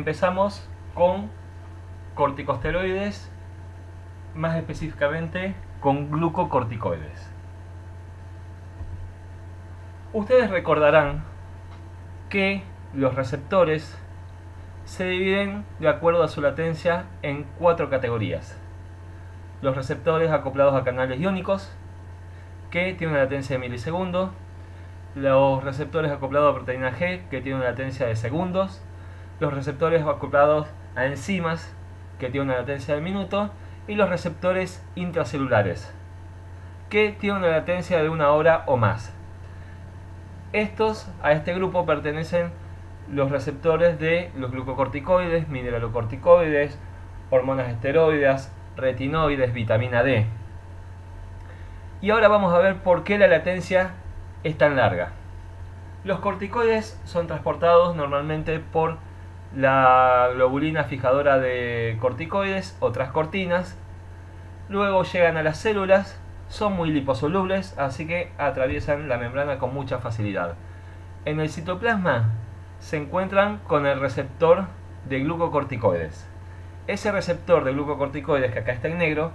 Empezamos con corticosteroides, más específicamente con glucocorticoides. Ustedes recordarán que los receptores se dividen de acuerdo a su latencia en 4 categorías. Los receptores acoplados a canales iónicos, que tienen una latencia de milisegundos. Los receptores acoplados a proteína G, que tienen una latencia de segundos. Los receptores acoplados a enzimas, que tienen una latencia de minuto. Y los receptores intracelulares, que tienen una latencia de 1 hora o más. A este grupo pertenecen los receptores de los glucocorticoides, mineralocorticoides, hormonas esteroideas, retinoides, vitamina D. Y ahora vamos a ver por qué la latencia es tan larga. Los corticoides son transportados normalmente por la globulina fijadora de corticoides o transcortinas. Luego llegan a las células, son muy liposolubles, así que atraviesan la membrana con mucha facilidad. En el citoplasma se encuentran con el receptor de glucocorticoides. Ese receptor de glucocorticoides, que acá está en negro,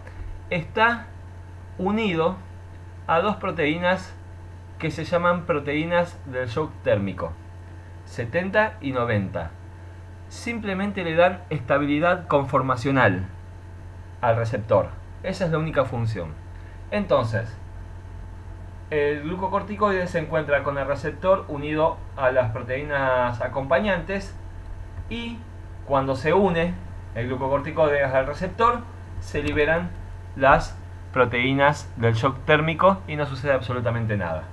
está unido a 2 proteínas que se llaman proteínas del shock térmico, 70 y 90. Simplemente le dan estabilidad conformacional al receptor. Esa es la única función. Entonces, el glucocorticoide se encuentra con el receptor unido a las proteínas acompañantes, y cuando se une el glucocorticoide al receptor, se liberan las proteínas del shock térmico y no sucede absolutamente nada.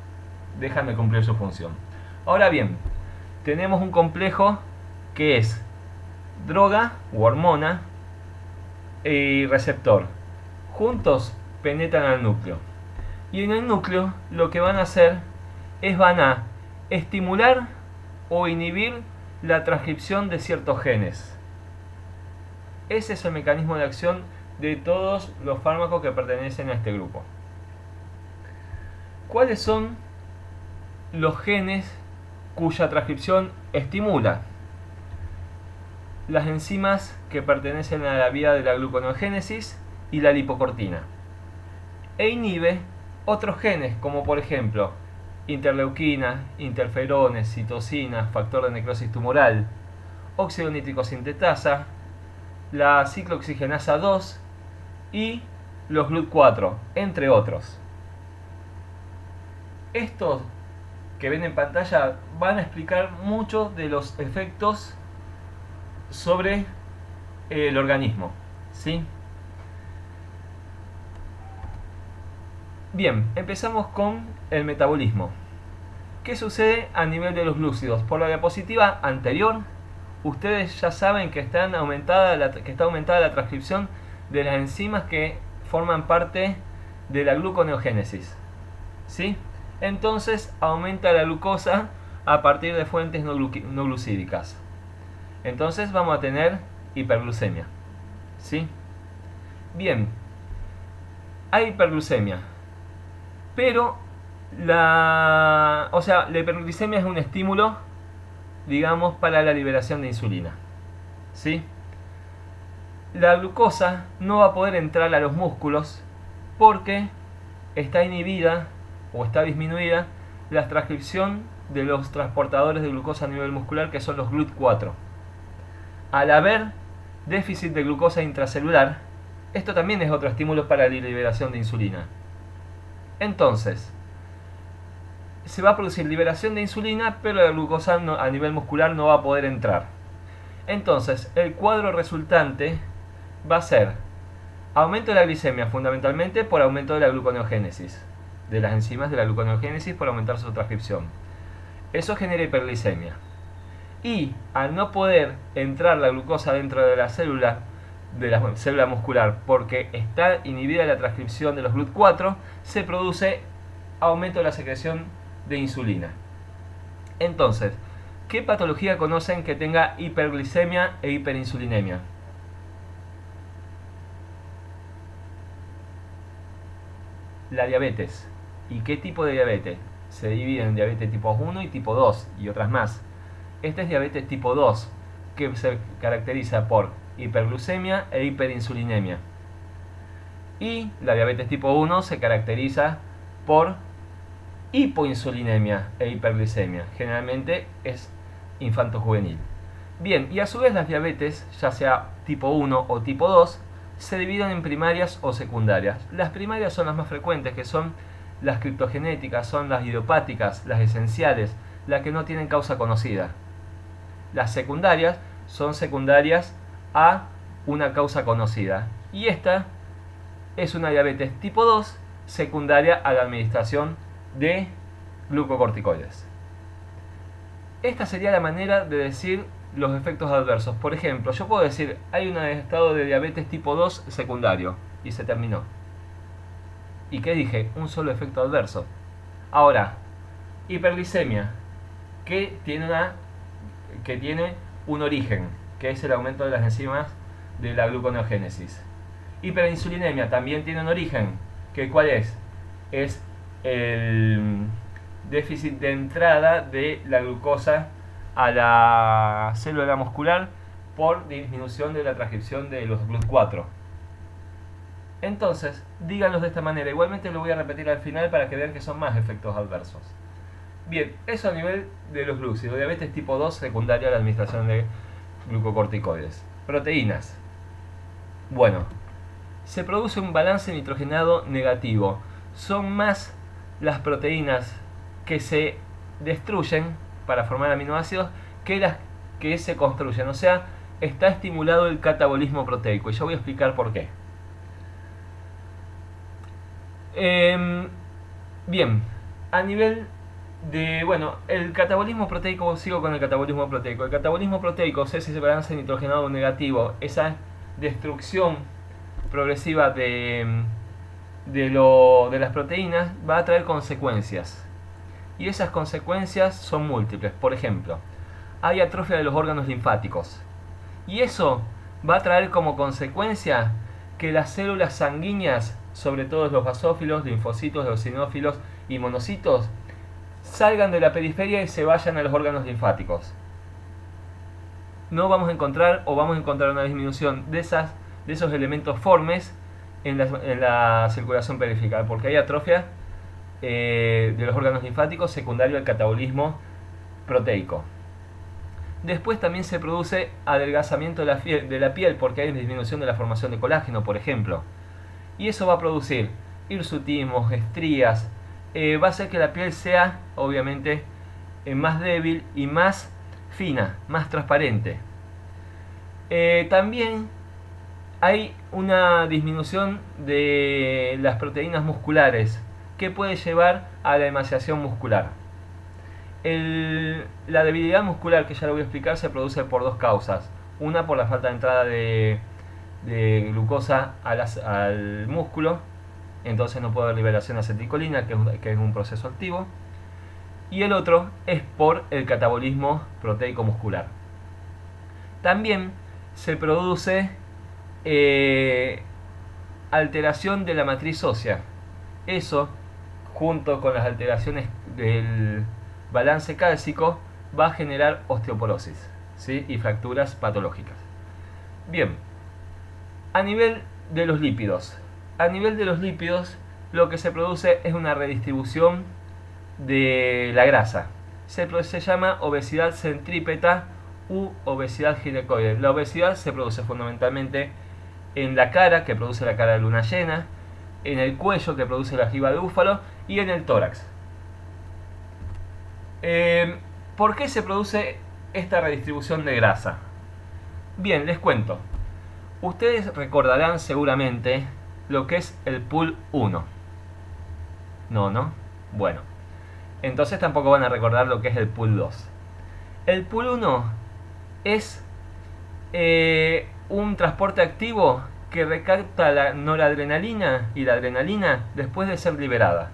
Dejan de cumplir su función. Ahora bien, tenemos un complejo que es droga u hormona y receptor. Juntos penetran al núcleo. Y en el núcleo lo que van a hacer es van a estimular o inhibir la transcripción de ciertos genes. Ese es el mecanismo de acción de todos los fármacos que pertenecen a este grupo. ¿Cuáles son los genes cuya transcripción estimula? Las enzimas que pertenecen a la vía de la gluconeogénesis y la lipocortina. E inhibe otros genes, como por ejemplo interleuquina, interferones, citocinas, factor de necrosis tumoral, óxido nítrico sintetasa, la ciclooxigenasa 2 y los GLUT4, entre otros. Estos que ven en pantalla van a explicar muchos de los efectos sobre el organismo, ¿sí? Bien, empezamos con el metabolismo. ¿Qué sucede a nivel de los glúcidos? Por la diapositiva anterior, ustedes ya saben que está aumentada la transcripción de las enzimas que forman parte de la gluconeogénesis, ¿sí? Entonces aumenta la glucosa a partir de fuentes no glucídicas. Entonces vamos a tener hiperglucemia, ¿sí? Bien, hay hiperglucemia, pero la hiperglucemia es un estímulo, digamos, para la liberación de insulina, ¿sí? La glucosa no va a poder entrar a los músculos porque está inhibida o está disminuida la transcripción de los transportadores de glucosa a nivel muscular, que son los GLUT4. Al haber déficit de glucosa intracelular, esto también es otro estímulo para la liberación de insulina. Entonces, se va a producir liberación de insulina, pero la glucosa a nivel muscular no va a poder entrar. Entonces, el cuadro resultante va a ser aumento de la glicemia, fundamentalmente por aumento de la gluconeogénesis, de las enzimas de la gluconeogénesis por aumentar su transcripción. Eso genera hiperglicemia. Y al no poder entrar la glucosa dentro de la célula muscular porque está inhibida la transcripción de los GLUT4, se produce aumento de la secreción de insulina. Entonces, ¿qué patología conocen que tenga hiperglicemia e hiperinsulinemia? La diabetes. ¿Y qué tipo de diabetes? Se divide en diabetes tipo 1 y tipo 2 y otras más. Esta es diabetes tipo 2. que se caracteriza por hiperglucemia e hiperinsulinemia. Y la diabetes tipo 1 se caracteriza por hipoinsulinemia e hiperglicemia. Generalmente es infanto-juvenil. Bien, y a su vez las diabetes, ya sea tipo 1 o tipo 2, se dividen en primarias o secundarias. Las primarias son las más frecuentes, que son las criptogenéticas, son las idiopáticas, las esenciales, las que no tienen causa conocida. Las secundarias son secundarias a una causa conocida. Y esta es una diabetes tipo 2 secundaria a la administración de glucocorticoides. Esta sería la manera de decir los efectos adversos. Por ejemplo, yo puedo decir, hay un estado de diabetes tipo 2 secundario, y se terminó. ¿Y qué dije? Un solo efecto adverso. Ahora, hiperglicemia, que tiene un origen, que es el aumento de las enzimas de la gluconeogénesis. Hiperinsulinemia también tiene un origen, que ¿cuál es? Es el déficit de entrada de la glucosa a la célula muscular por disminución de la transcripción de los GLUT4. Entonces, díganlos de esta manera. Igualmente lo voy a repetir al final para que vean que son más efectos adversos. Bien, eso a nivel de los glúcidos. Diabetes tipo 2 secundaria a la administración de glucocorticoides. Proteínas. Bueno, se produce un balance nitrogenado negativo. Son más las proteínas que se destruyen para formar aminoácidos que las que se construyen. O sea, está estimulado el catabolismo proteico. Y yo voy a explicar por qué. Bien, a nivel de, bueno, el catabolismo proteico, sigo con el catabolismo proteico. El catabolismo proteico es ese balance nitrogenado negativo, esa destrucción progresiva de las proteínas va a traer consecuencias. Y esas consecuencias son múltiples. Por ejemplo, hay atrofia de los órganos linfáticos. Y eso va a traer como consecuencia que las células sanguíneas, sobre todo los basófilos, linfocitos, eosinófilos y monocitos, salgan de la periferia y se vayan a los órganos linfáticos. No vamos a encontrar, o vamos a encontrar una disminución de esos elementos formes en la circulación periférica, porque hay atrofia de los órganos linfáticos secundario al catabolismo proteico. Después también se produce adelgazamiento de la piel, porque hay disminución de la formación de colágeno, por ejemplo. Y eso va a producir hirsutismos, estrías, va a hacer que la piel sea, obviamente, más débil y más fina, más transparente. También hay una disminución de las proteínas musculares que puede llevar a la emaciación muscular. La debilidad muscular, que ya lo voy a explicar, se produce por dos causas. Una, por la falta de entrada de glucosa al músculo, entonces no puede haber liberación de acetilcolina, que es un proceso activo. Y el otro es por el catabolismo proteico muscular. También se produce alteración de la matriz ósea. Eso, junto con las alteraciones del balance cálcico, va a generar osteoporosis, ¿sí? Y fracturas patológicas. Bien, a nivel de los lípidos. A nivel de los lípidos, lo que se produce es una redistribución de la grasa. Se llama obesidad centrípeta u obesidad ginecoide. La obesidad se produce fundamentalmente en la cara, que produce la cara de luna llena, en el cuello, que produce la jiba de búfalo, y en el tórax. ¿Por qué se produce esta redistribución de grasa? Bien, les cuento. Ustedes recordarán seguramente lo que es el pool 1. ¿No? Bueno, entonces tampoco van a recordar lo que es el pool 2. El pool 1 es un transporte activo que recapta la noradrenalina y la adrenalina después de ser liberada.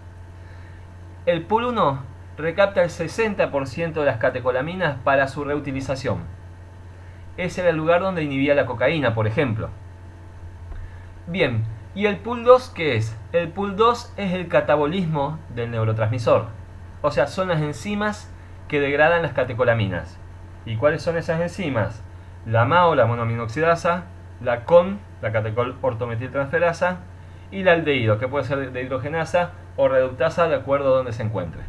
El pool 1 recapta el 60% de las catecolaminas para su reutilización. Ese era el lugar donde inhibía la cocaína, por ejemplo. Bien, ¿y el pool 2 qué es? El pool 2 es el catabolismo del neurotransmisor. O sea, son las enzimas que degradan las catecolaminas. ¿Y cuáles son esas enzimas? la MAO, la monoaminoxidasa, la CON, la catecol ortometiltransferasa, y la aldehído, que puede ser de hidrogenasa o reductasa de acuerdo a donde se encuentre.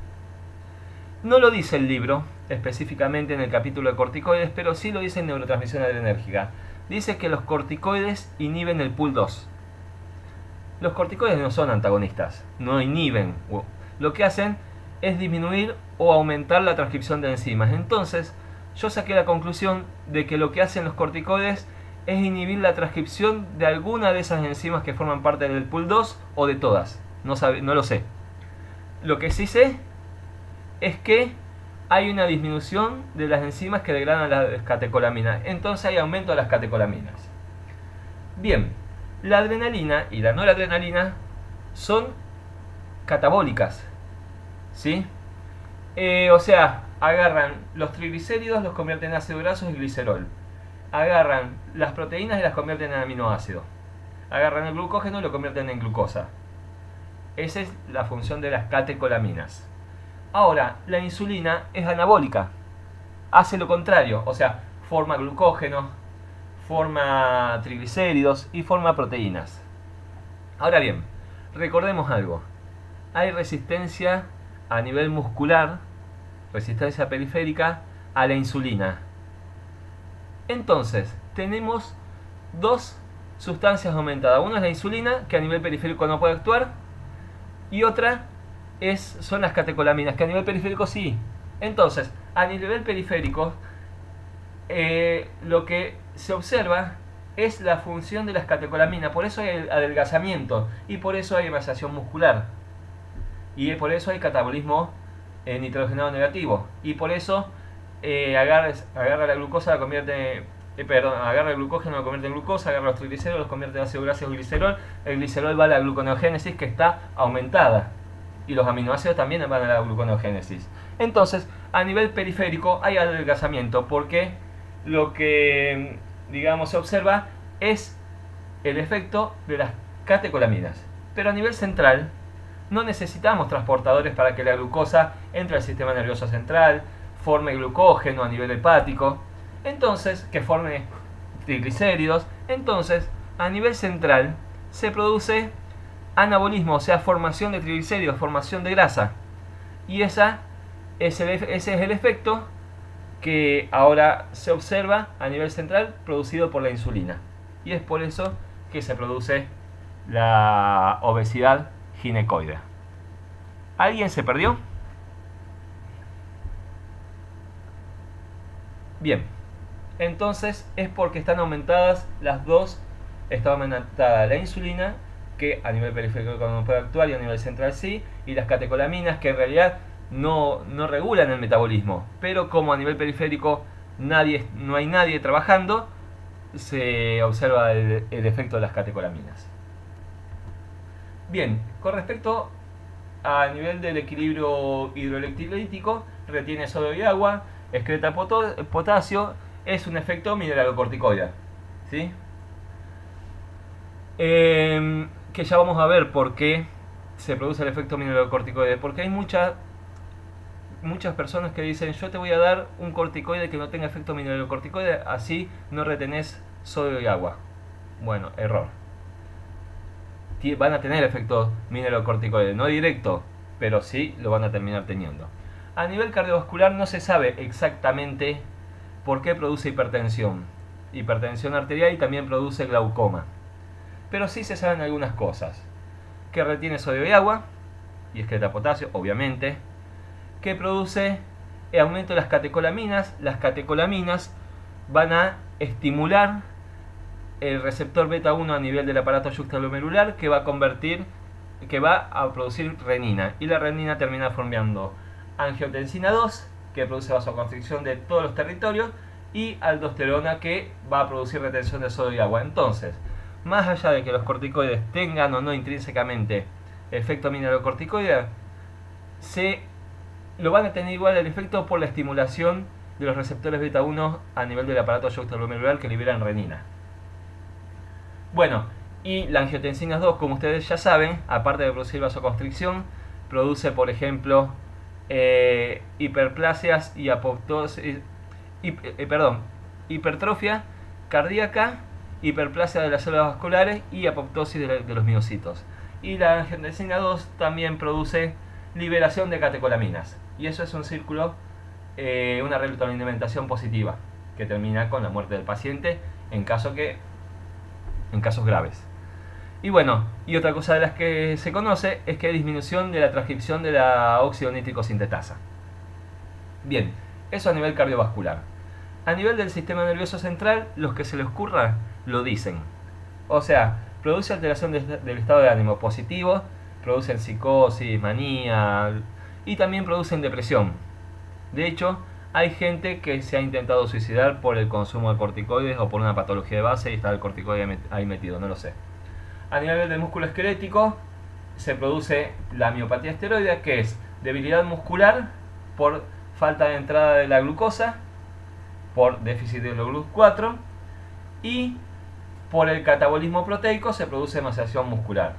No lo dice el libro específicamente en el capítulo de corticoides, pero sí lo dice en neurotransmisión adrenérgica. Dice que los corticoides inhiben el PUL2. Los corticoides no son antagonistas, no inhiben. Lo que hacen es disminuir o aumentar la transcripción de enzimas. Entonces, yo saqué la conclusión de que lo que hacen los corticoides es inhibir la transcripción de alguna de esas enzimas que forman parte del PUL2 o de todas. No lo sé. Lo que sí sé es que hay una disminución de las enzimas que degradan las catecolaminas. Entonces hay aumento de las catecolaminas. Bien, la adrenalina y la noradrenalina son catabólicas, ¿sí? O sea, agarran los triglicéridos, los convierten en ácidos grasos y glicerol. Agarran las proteínas y las convierten en aminoácidos. Agarran el glucógeno y lo convierten en glucosa. Esa es la función de las catecolaminas. Ahora, la insulina es anabólica. Hace lo contrario, o sea, forma glucógeno, forma triglicéridos y forma proteínas. Ahora bien, recordemos algo. Hay resistencia a nivel muscular, resistencia periférica a la insulina. Entonces, tenemos dos sustancias aumentadas. Una es la insulina, que a nivel periférico no puede actuar, y otra son las catecolaminas, que a nivel periférico sí. Entonces, a nivel periférico, lo que se observa es la función de las catecolaminas. Por eso hay adelgazamiento y por eso hay emaciación muscular. Y por eso hay catabolismo nitrogenado negativo. Y por eso agarra la glucosa, la convierte agarra el glucógeno, lo convierte en glucosa, agarra los triglicéridos, los convierte en ácido graso y glicerol. El glicerol va a la gluconeogénesis, que está aumentada. Y los aminoácidos también van a la gluconeogénesis. Entonces, a nivel periférico hay adelgazamiento, porque lo que, digamos, se observa es el efecto de las catecolaminas. Pero a nivel central, no necesitamos transportadores para que la glucosa entre al sistema nervioso central, forme glucógeno a nivel hepático, entonces, que forme triglicéridos. Entonces, a nivel central se produce anabolismo, o sea, formación de triglicéridos, formación de grasa. Y ese es el efecto que ahora se observa a nivel central, producido por la insulina. Y es por eso que se produce la obesidad ginecoide. ¿Alguien se perdió? Bien, entonces es porque están aumentadas las dos. Está aumentada la insulina, que a nivel periférico no puede actuar, y a nivel central sí, y las catecolaminas, que en realidad no regulan el metabolismo, pero como a nivel periférico no hay nadie trabajando, se observa el efecto de las catecolaminas. Bien, con respecto a nivel del equilibrio hidroelectrolítico, retiene sodio y agua, excreta potasio, es un efecto mineralocorticoide, ¿sí? Que ya vamos a ver por qué se produce el efecto mineralocorticoide, porque hay muchas personas que dicen: yo te voy a dar un corticoide que no tenga efecto mineralocorticoide, así no retenés sodio y agua. Bueno, error. Van a tener efecto mineralocorticoide, no directo, pero sí lo van a terminar teniendo. A nivel cardiovascular no se sabe exactamente por qué produce hipertensión arterial, y también produce glaucoma. Pero sí se saben algunas cosas: que retiene sodio y agua, y excreta potasio, obviamente, que produce aumento de las catecolaminas. Las catecolaminas van a estimular el receptor beta 1 a nivel del aparato yuxtaglomerular, que va a producir renina, y la renina termina formando angiotensina 2, que produce vasoconstricción de todos los territorios, y aldosterona, que va a producir retención de sodio y agua. Entonces, más allá de que los corticoides tengan o no intrínsecamente efecto mineralocorticoide, lo van a tener igual el efecto por la estimulación de los receptores beta 1 a nivel del aparato yuxtaglomerular, que liberan renina. Bueno, y la angiotensina 2, como ustedes ya saben, aparte de producir vasoconstricción, produce, por ejemplo, hiperplasias y apoptosis, hipertrofia cardíaca, hiperplasia de las células vasculares y apoptosis de los miocitos. Y la angiotensina 2 también produce liberación de catecolaminas. Y eso es un círculo, una retroalimentación positiva que termina con la muerte del paciente en casos graves. Y bueno, y otra cosa de las que se conoce es que hay disminución de la transcripción de la óxido nítrico sintetasa. Bien, eso a nivel cardiovascular. A nivel del sistema nervioso central, los que se les ocurra lo dicen. O sea, produce alteración del estado de ánimo positivo, producen psicosis, manía y también producen depresión. De hecho, hay gente que se ha intentado suicidar por el consumo de corticoides o por una patología de base y está el corticoide ahí metido, no lo sé. A nivel del músculo esquelético se produce la miopatía esteroidea, que es debilidad muscular por falta de entrada de la glucosa, por déficit de GLUT4 y por el catabolismo proteico se produce emaciación muscular.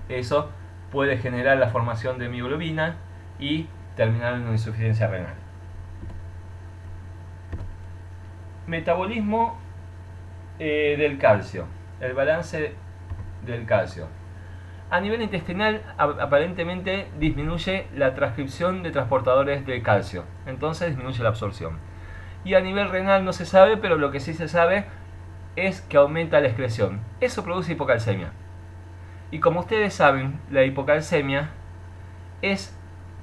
Eso puede generar la formación de mioglobina y terminar en una insuficiencia renal. Metabolismo del calcio, el balance del calcio. A nivel intestinal aparentemente disminuye la transcripción de transportadores de calcio, entonces disminuye la absorción. Y a nivel renal no se sabe, pero lo que sí se sabe es que aumenta la excreción. Eso produce hipocalcemia. Y como ustedes saben, la hipocalcemia es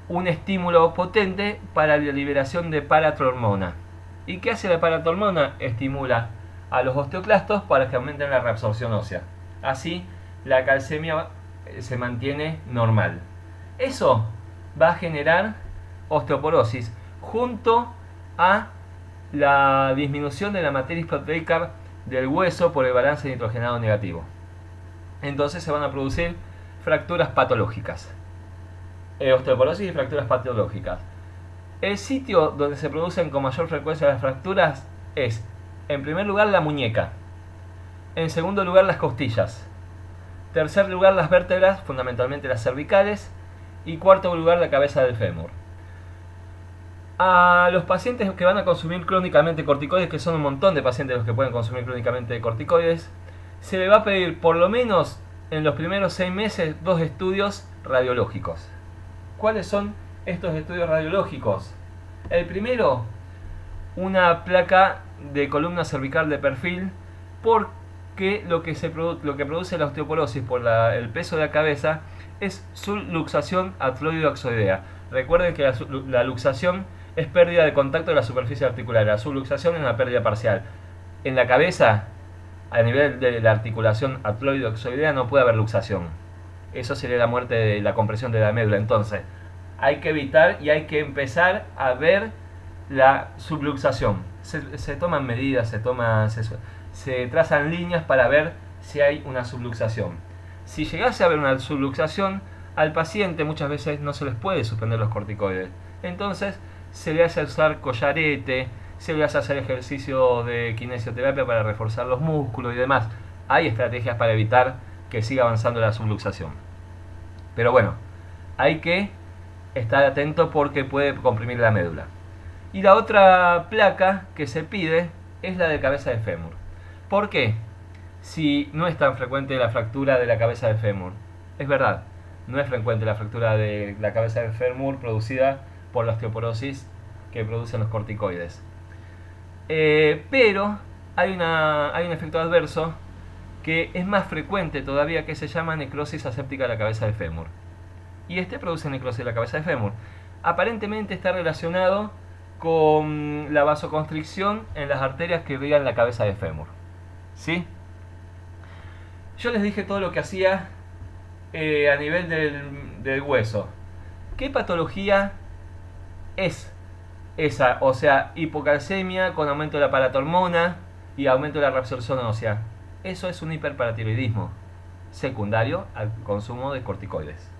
un estímulo potente para la liberación de paratormona. ¿Y qué hace la paratormona? Estimula a los osteoclastos para que aumenten la reabsorción ósea. Así, la calcemia se mantiene normal. Eso va a generar osteoporosis junto a la disminución de la matriz proteica del hueso por el balance nitrogenado negativo. Entonces se van a producir fracturas patológicas. Osteoporosis y fracturas patológicas. El sitio donde se producen con mayor frecuencia las fracturas es, en primer lugar, la muñeca. En segundo lugar, las costillas. Tercer lugar, las vértebras, fundamentalmente las cervicales. Y cuarto lugar, la cabeza del fémur. A los pacientes que van a consumir crónicamente corticoides, que son un montón de pacientes los que pueden consumir crónicamente corticoides, se le va a pedir por lo menos en los primeros 6 meses 2 estudios radiológicos. ¿Cuáles son estos estudios radiológicos? El primero, una placa de columna cervical de perfil, porque lo que produce la osteoporosis por el peso de la cabeza es subluxación atloide-axoidea. Recuerden que la luxación es pérdida de contacto de la superficie articular. La subluxación es una pérdida parcial. En la cabeza, a nivel de la articulación atloide-axoidea, no puede haber luxación. Eso sería la muerte de la compresión de la médula. Entonces, hay que evitar y hay que empezar a ver la subluxación. Se toman medidas, se trazan líneas para ver si hay una subluxación. Si llegase a haber una subluxación, al paciente muchas veces no se les puede suspender los corticoides. Entonces, se le hace usar collarete, se le hace hacer ejercicio de kinesioterapia para reforzar los músculos y demás. Hay estrategias para evitar que siga avanzando la subluxación. Pero bueno, hay que estar atento porque puede comprimir la médula. Y la otra placa que se pide es la de cabeza de fémur. ¿Por qué? Si no es tan frecuente la fractura de la cabeza de fémur. Es verdad, no es frecuente la fractura de la cabeza de fémur producida por la osteoporosis que producen los corticoides. Pero hay un efecto adverso que es más frecuente todavía, que se llama necrosis aséptica de la cabeza de fémur. Y este produce necrosis de la cabeza de fémur. Aparentemente está relacionado con la vasoconstricción en las arterias que irrigan la cabeza de fémur. ¿Sí? Yo les dije todo lo que hacía a nivel del hueso. ¿Qué patología es esa? O sea, hipocalcemia con aumento de la paratormona y aumento de la reabsorción ósea. Eso es un hiperparatiroidismo secundario al consumo de corticoides.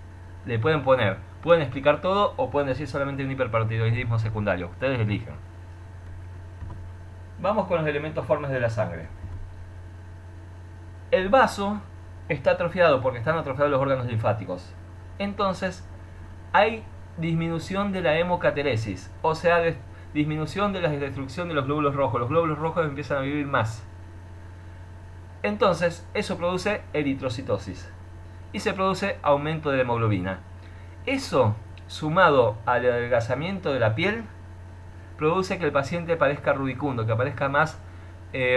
Le pueden explicar todo o pueden decir solamente un hiperparatiroidismo secundario. Ustedes eligen. Vamos con los elementos formes de la sangre. El vaso está atrofiado porque están atrofiados los órganos linfáticos. Entonces, hay disminución de la hemocateresis, o sea, disminución de la destrucción de los glóbulos rojos. Los glóbulos rojos empiezan a vivir más. Entonces, eso produce eritrocitosis y se produce aumento de la hemoglobina. Eso, sumado al adelgazamiento de la piel, produce que el paciente parezca rubicundo, que aparezca más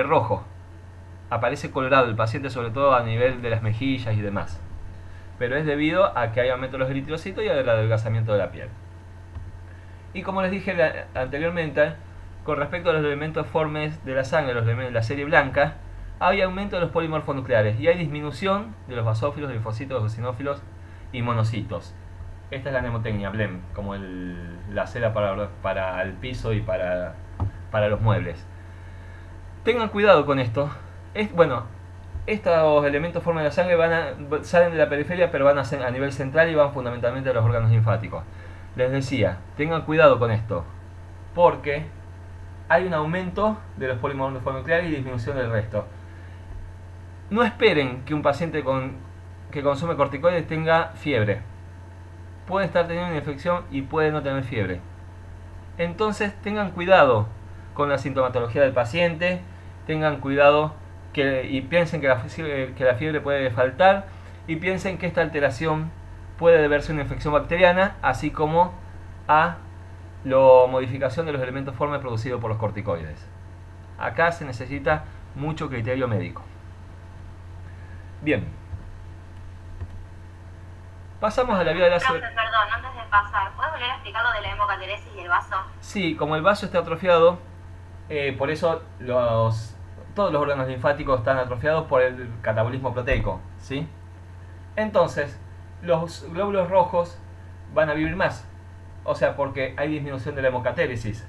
rojo. Aparece colorado el paciente, sobre todo a nivel de las mejillas y demás. Pero es debido a que hay aumento de los eritrocitos y al adelgazamiento de la piel. Y como les dije anteriormente, con respecto a los elementos formes de la sangre, los elementos de la serie blanca, hay aumento de los polimorfos nucleares y hay disminución de los basófilos, linfocitos, eosinófilos y monocitos. Esta es la mnemotecnia, BLEM, como la cera para el piso y para los muebles. Tengan cuidado con esto. Estos elementos forma de la sangre salen de la periferia, pero van a nivel central y van fundamentalmente a los órganos linfáticos. Les decía, tengan cuidado con esto, porque hay un aumento de los polimorfos nucleares y disminución del resto. No esperen que un paciente que consume corticoides tenga fiebre. Puede estar teniendo una infección y puede no tener fiebre. Entonces tengan cuidado con la sintomatología del paciente, tengan cuidado y piensen que la fiebre puede faltar y piensen que esta alteración puede deberse a una infección bacteriana, así como a la modificación de los elementos formes producidos por los corticoides. Acá se necesita mucho criterio médico. Bien. Pasamos a la vía de la... Perdón, antes de pasar, ¿puedes volver a explicar lo de la hemocateresis y el vaso? Sí, como el vaso está atrofiado, por eso todos los órganos linfáticos están atrofiados por el catabolismo proteico, ¿sí? Entonces, los glóbulos rojos van a vivir más, o sea, porque hay disminución de la hemocatéresis.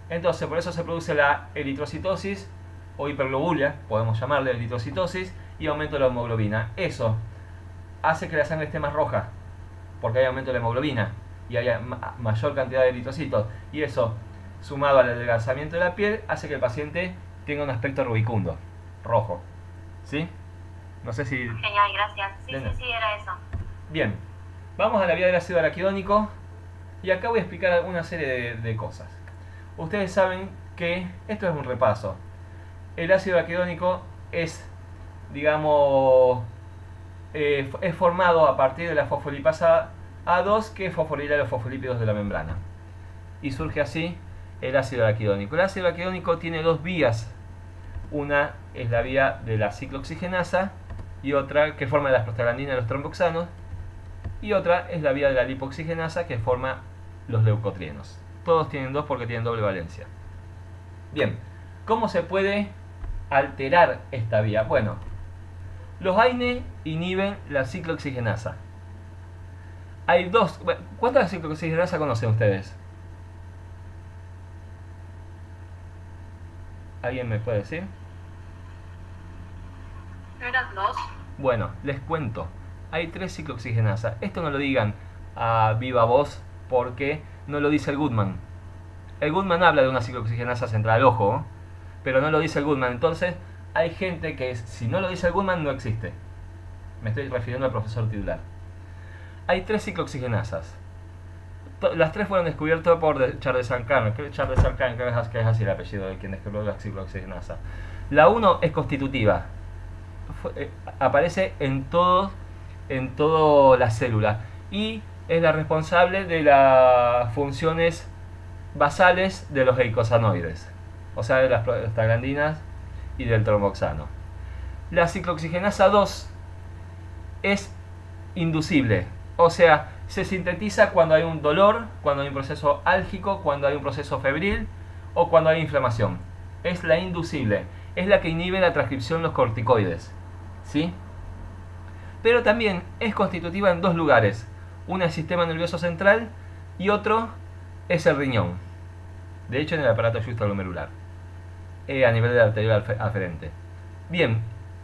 Entonces, por eso se produce la eritrocitosis o hiperglobulia, podemos llamarle eritrocitosis, y aumento de la hemoglobina. Eso hace que la sangre esté más roja, porque hay aumento de la hemoglobina y hay mayor cantidad de eritrocitos, y eso, sumado al adelgazamiento de la piel, hace que el paciente tenga un aspecto rubicundo, rojo. ¿Sí? No sé si... Genial, gracias. Sí, era eso. Bien, vamos a la vía del ácido araquidónico, y acá voy a explicar una serie de cosas. Ustedes saben que, esto es un repaso, el ácido araquidónico es, digamos, es formado a partir de la fosfolipasa A2 que fosforila los fosfolípidos de la membrana. Y surge así el ácido araquidónico. El ácido araquidónico tiene dos vías. Una es la vía de la ciclooxigenasa y otra que forma las prostaglandinas y los tromboxanos. Y otra es la vía de la lipoxigenasa que forma los leucotrienos. Todos tienen dos porque tienen doble valencia. Bien, ¿cómo se puede alterar esta vía? Bueno, los AINE inhiben la ciclooxigenasa. Hay dos. ¿Cuántas ciclooxigenasa conocen ustedes? ¿Alguien me puede decir? ¿Eran dos? Bueno, les cuento. Hay 3 ciclooxigenasas. Esto no lo digan a viva voz porque no lo dice el Goodman. El Goodman habla de una ciclooxigenasa central, ojo, pero no lo dice el Goodman. Entonces, hay gente que si no lo dice el Goodman no existe. Me estoy refiriendo al profesor titular. Hay 3 ciclooxigenasas. Las 3 fueron descubiertas por Charles Sankan. Charles Sankan, que es así el apellido de quien descubrió la ciclooxigenasa. La 1 es constitutiva. Aparece en todas las células y es la responsable de las funciones basales de los eicosanoides, o sea, de las prostaglandinas y del tromboxano. La ciclooxigenasa 2 es inducible, o sea, se sintetiza cuando hay un dolor, cuando hay un proceso álgico, cuando hay un proceso febril o cuando hay inflamación. Es la inducible, es la que inhibe la transcripción de los corticoides, ¿sí? Pero también es constitutiva en 2 lugares. Uno es el sistema nervioso central y otro es el riñón. De hecho, en el aparato juxtaglomerular, a nivel de la arterial aferente. Bien,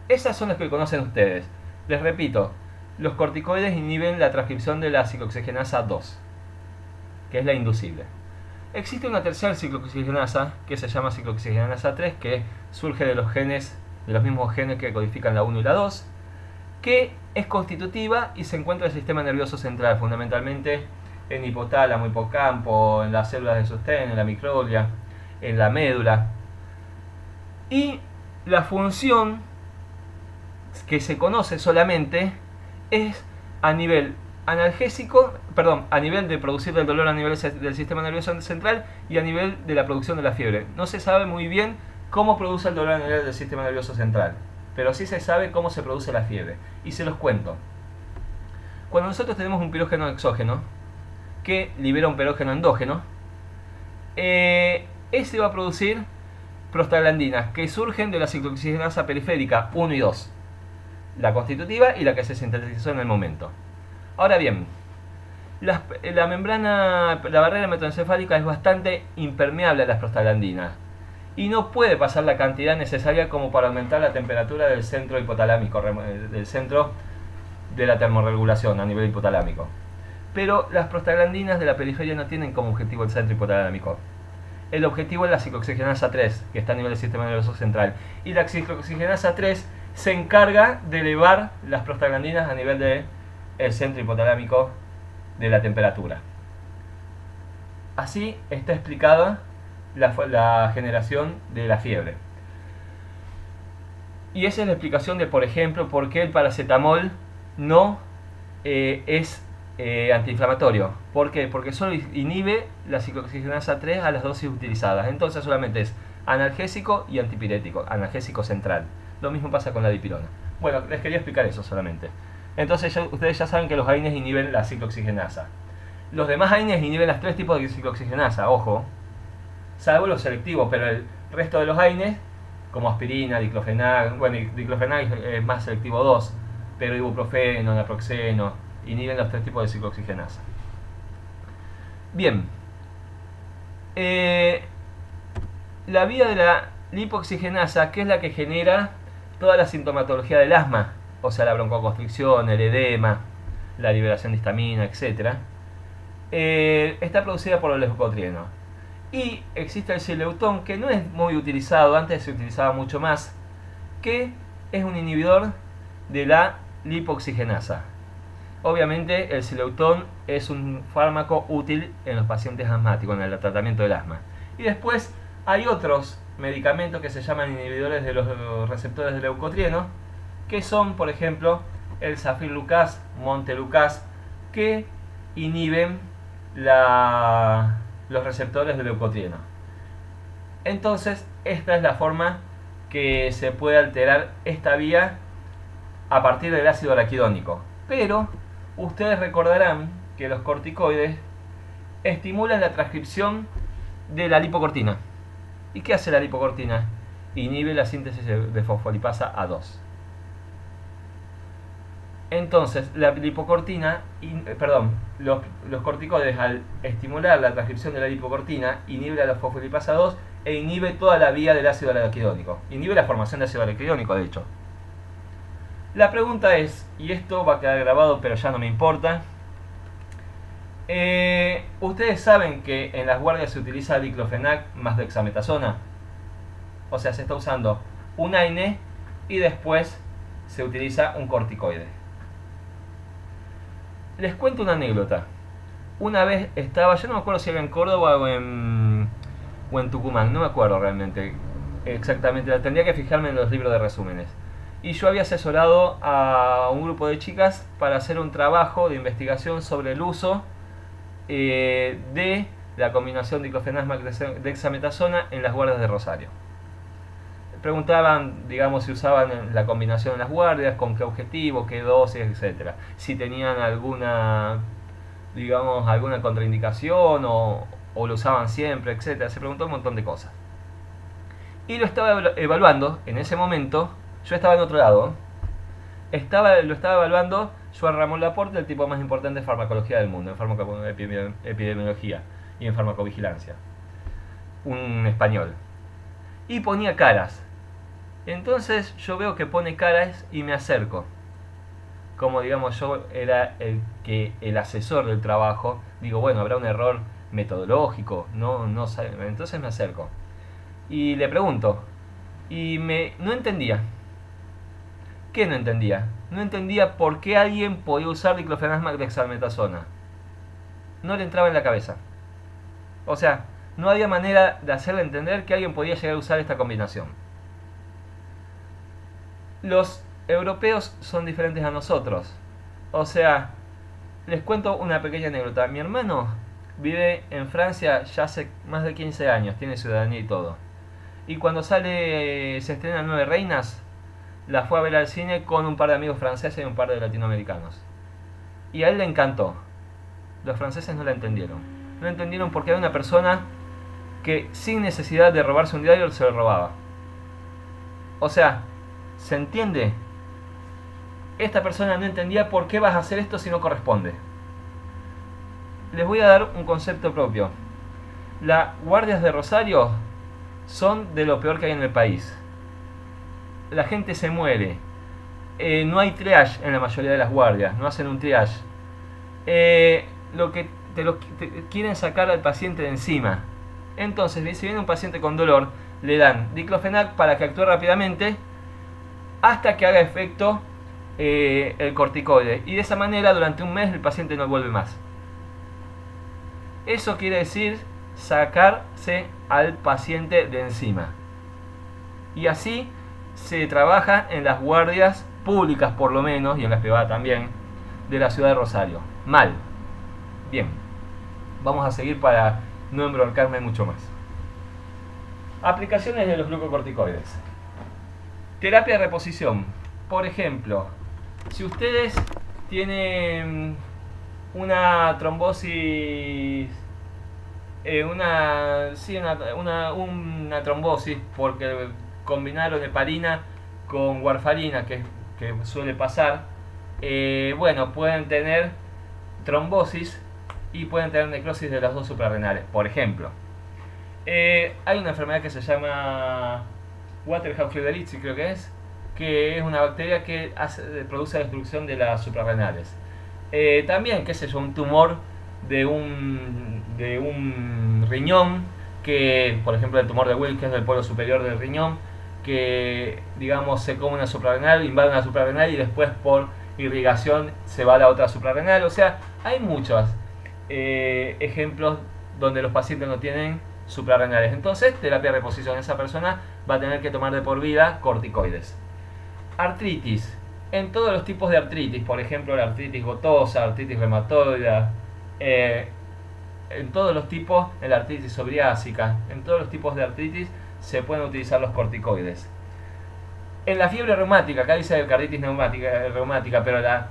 esas son las que conocen ustedes. Les repito, los corticoides inhiben la transcripción de la ciclooxigenasa 2, que es la inducible. Existe una tercera ciclooxigenasa que se llama ciclooxigenasa 3, que surge de los mismos genes que codifican la 1 y la 2, que es constitutiva y se encuentra en el sistema nervioso central, fundamentalmente en hipotálamo, hipocampo, en las células de sostén, en la microglia, en la médula. Y la función que se conoce solamente es a nivel analgésico, a nivel de producir el dolor a nivel del sistema nervioso central y a nivel de la producción de la fiebre. No se sabe muy bien cómo produce el dolor a nivel del sistema nervioso central, pero sí se sabe cómo se produce la fiebre. Y se los cuento. Cuando nosotros tenemos un pirógeno exógeno que libera un pirógeno endógeno, ese va a producir prostaglandinas que surgen de la ciclooxigenasa periférica 1 y 2, la constitutiva y la que se sintetizó en el momento. Ahora bien, la barrera hematoencefálica es bastante impermeable a las prostaglandinas y no puede pasar la cantidad necesaria como para aumentar la temperatura del centro hipotalámico, del centro de la termorregulación a nivel hipotalámico. Pero las prostaglandinas de la periferia no tienen como objetivo el centro hipotalámico. El objetivo es la ciclooxigenasa 3, que está a nivel del sistema nervioso central. Y la ciclooxigenasa 3 se encarga de elevar las prostaglandinas a nivel del centro hipotalámico de la temperatura. Así está explicada la generación de la fiebre. Y esa es la explicación de, por ejemplo, por qué el paracetamol no es antiinflamatorio. ¿Por qué? Porque solo inhibe la ciclooxigenasa 3 a las dosis utilizadas. Entonces solamente es analgésico y antipirético, analgésico central. Lo mismo pasa con la dipirona. Bueno, les quería explicar eso solamente. Entonces ustedes ya saben que los AINES inhiben la ciclooxigenasa. Los demás AINES inhiben los 3 tipos de ciclooxigenasa, ojo, salvo los selectivos, pero el resto de los AINES, como aspirina, diclofenac, bueno, diclofenac es más selectivo 2, pero ibuprofeno, naproxeno, inhiben los 3 tipos de ciclooxigenasa. Bien, la vía de la lipoxigenasa, que es la que genera toda la sintomatología del asma, o sea, la broncoconstricción, el edema, la liberación de histamina, etc., está producida por el leucotrieno. Y existe el sileutón, que no es muy utilizado, antes se utilizaba mucho más, que es un inhibidor de la lipoxigenasa. Obviamente el sileutón es un fármaco útil en los pacientes asmáticos, en el tratamiento del asma. Y después hay otros medicamentos que se llaman inhibidores de los receptores de leucotrieno, que son, por ejemplo, el zafirlucas, montelukast, que inhiben los receptores de leucotrieno. Entonces, esta es la forma que se puede alterar esta vía a partir del ácido araquidónico. Pero ustedes recordarán que los corticoides estimulan la transcripción de la lipocortina. ¿Y qué hace la lipocortina? Inhibe la síntesis de fosfolipasa A2. Entonces, la lipocortina, los corticoides, al estimular la transcripción de la lipocortina, inhibe la fosfolipasa 2 e inhibe toda la vía del ácido araquidónico. Inhibe la formación de ácido araquidónico, de hecho. La pregunta es, y esto va a quedar grabado, pero ya no me importa. Ustedes saben que en las guardias se utiliza diclofenac más dexametasona. O sea, se está usando un AINE y después se utiliza un corticoide. Les cuento una anécdota. Una vez estaba, yo no me acuerdo si era en Córdoba o en Tucumán, no me acuerdo realmente exactamente, tendría que fijarme en los libros de resúmenes. Y yo había asesorado a un grupo de chicas para hacer un trabajo de investigación sobre el uso de la combinación diclofenac más dexametasona en las guardias de Rosario. Preguntaban, digamos, si usaban la combinación en las guardias, con qué objetivo, qué dosis, etc. Si tenían alguna contraindicación o lo usaban siempre, etc. Se preguntó un montón de cosas. Y lo estaba evaluando en ese momento. Yo estaba en otro lado. Lo estaba evaluando Joan Ramón Laporte, el tipo más importante de farmacología del mundo, en farmacoepidemiología y en farmacovigilancia. Un español. Y ponía caras. Entonces yo veo que pone caras y me acerco. Como digamos yo era el asesor del trabajo, digo, bueno, habrá un error metodológico, no sé. Entonces me acerco. Y le pregunto. Y no entendía. ¿Qué no entendía? No entendía por qué alguien podía usar diclofenac más dexametasona. no le entraba en la cabeza. O sea, no había manera de hacerle entender que alguien podía llegar a usar esta combinación. Los europeos son diferentes a nosotros. O sea, les cuento una pequeña anécdota. Mi hermano vive en Francia ya hace más de 15 años, tiene ciudadanía y todo. Y cuando se estrena Nueve Reinas, la fue a ver al cine con un par de amigos franceses y un par de latinoamericanos. Y a él le encantó. Los franceses no la entendieron. No entendieron porque era una persona que sin necesidad de robarse un diario se lo robaba. O sea, ¿se entiende? Esta persona no entendía por qué vas a hacer esto si no corresponde. Les voy a dar un concepto propio. Las guardias de Rosario son de lo peor que hay en el país. La gente se muere. No hay triage en la mayoría de las guardias. No hacen un triage. Lo que te quieren sacar al paciente de encima. Entonces, si viene un paciente con dolor, le dan diclofenac para que actúe rápidamente hasta que haga efecto el corticoide. Y de esa manera, durante un mes, el paciente no vuelve más. Eso quiere decir sacarse al paciente de encima. Y así se trabaja en las guardias públicas, por lo menos, y en las privadas también, de la ciudad de Rosario. Mal. Bien. Vamos a seguir para no embroncarme mucho más. Aplicaciones de los glucocorticoides. Terapia de reposición. Por ejemplo, si ustedes tienen una trombosis, una trombosis porque combinaron heparina con warfarina, que suele pasar, bueno, pueden tener trombosis y pueden tener necrosis de las dos suprarrenales, por ejemplo. Hay una enfermedad que se llama Waterhouse-Cleveridge, creo que es una bacteria que produce destrucción de las suprarrenales. También, qué sé yo, un tumor de un riñón, que por ejemplo el tumor de Wilks, que es del polo superior del riñón, que digamos se come una suprarrenal, invade una suprarrenal y después por irrigación se va a la otra suprarrenal. O sea, hay muchos ejemplos donde los pacientes no tienen suprarrenales. Entonces, terapia de reposición. Esa persona va a tener que tomar de por vida corticoides. Artritis. En todos los tipos de artritis, por ejemplo la artritis gotosa, artritis reumatoide, en todos los tipos, en la artritis psoriásica, en todos los tipos de artritis se pueden utilizar los corticoides. En la fiebre reumática, acá dice carditis reumática, pero la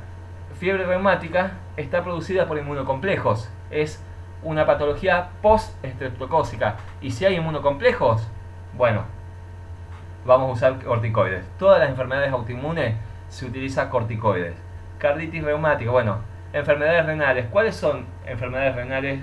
fiebre reumática está producida por inmunocomplejos. Es una patología post-estreptocócica. Y si hay inmunocomplejos, bueno, vamos a usar corticoides. Todas las enfermedades autoinmunes se utiliza corticoides. Carditis reumática, bueno, enfermedades renales. ¿Cuáles son enfermedades renales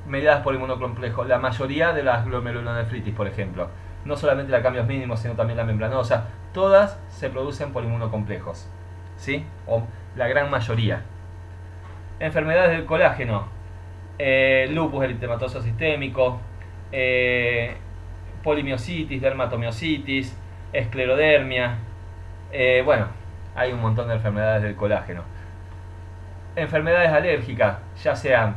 mediadas por inmunocomplejo? La mayoría de las glomerulonefritis, por ejemplo. No solamente la cambios mínimos, sino también la membranosa. Todas se producen por inmunocomplejos, ¿sí? O la gran mayoría. Enfermedades del colágeno. Lupus eritematoso sistémico. Polimiositis, dermatomiositis, esclerodermia. Bueno, hay un montón de enfermedades del colágeno. Enfermedades alérgicas, ya sean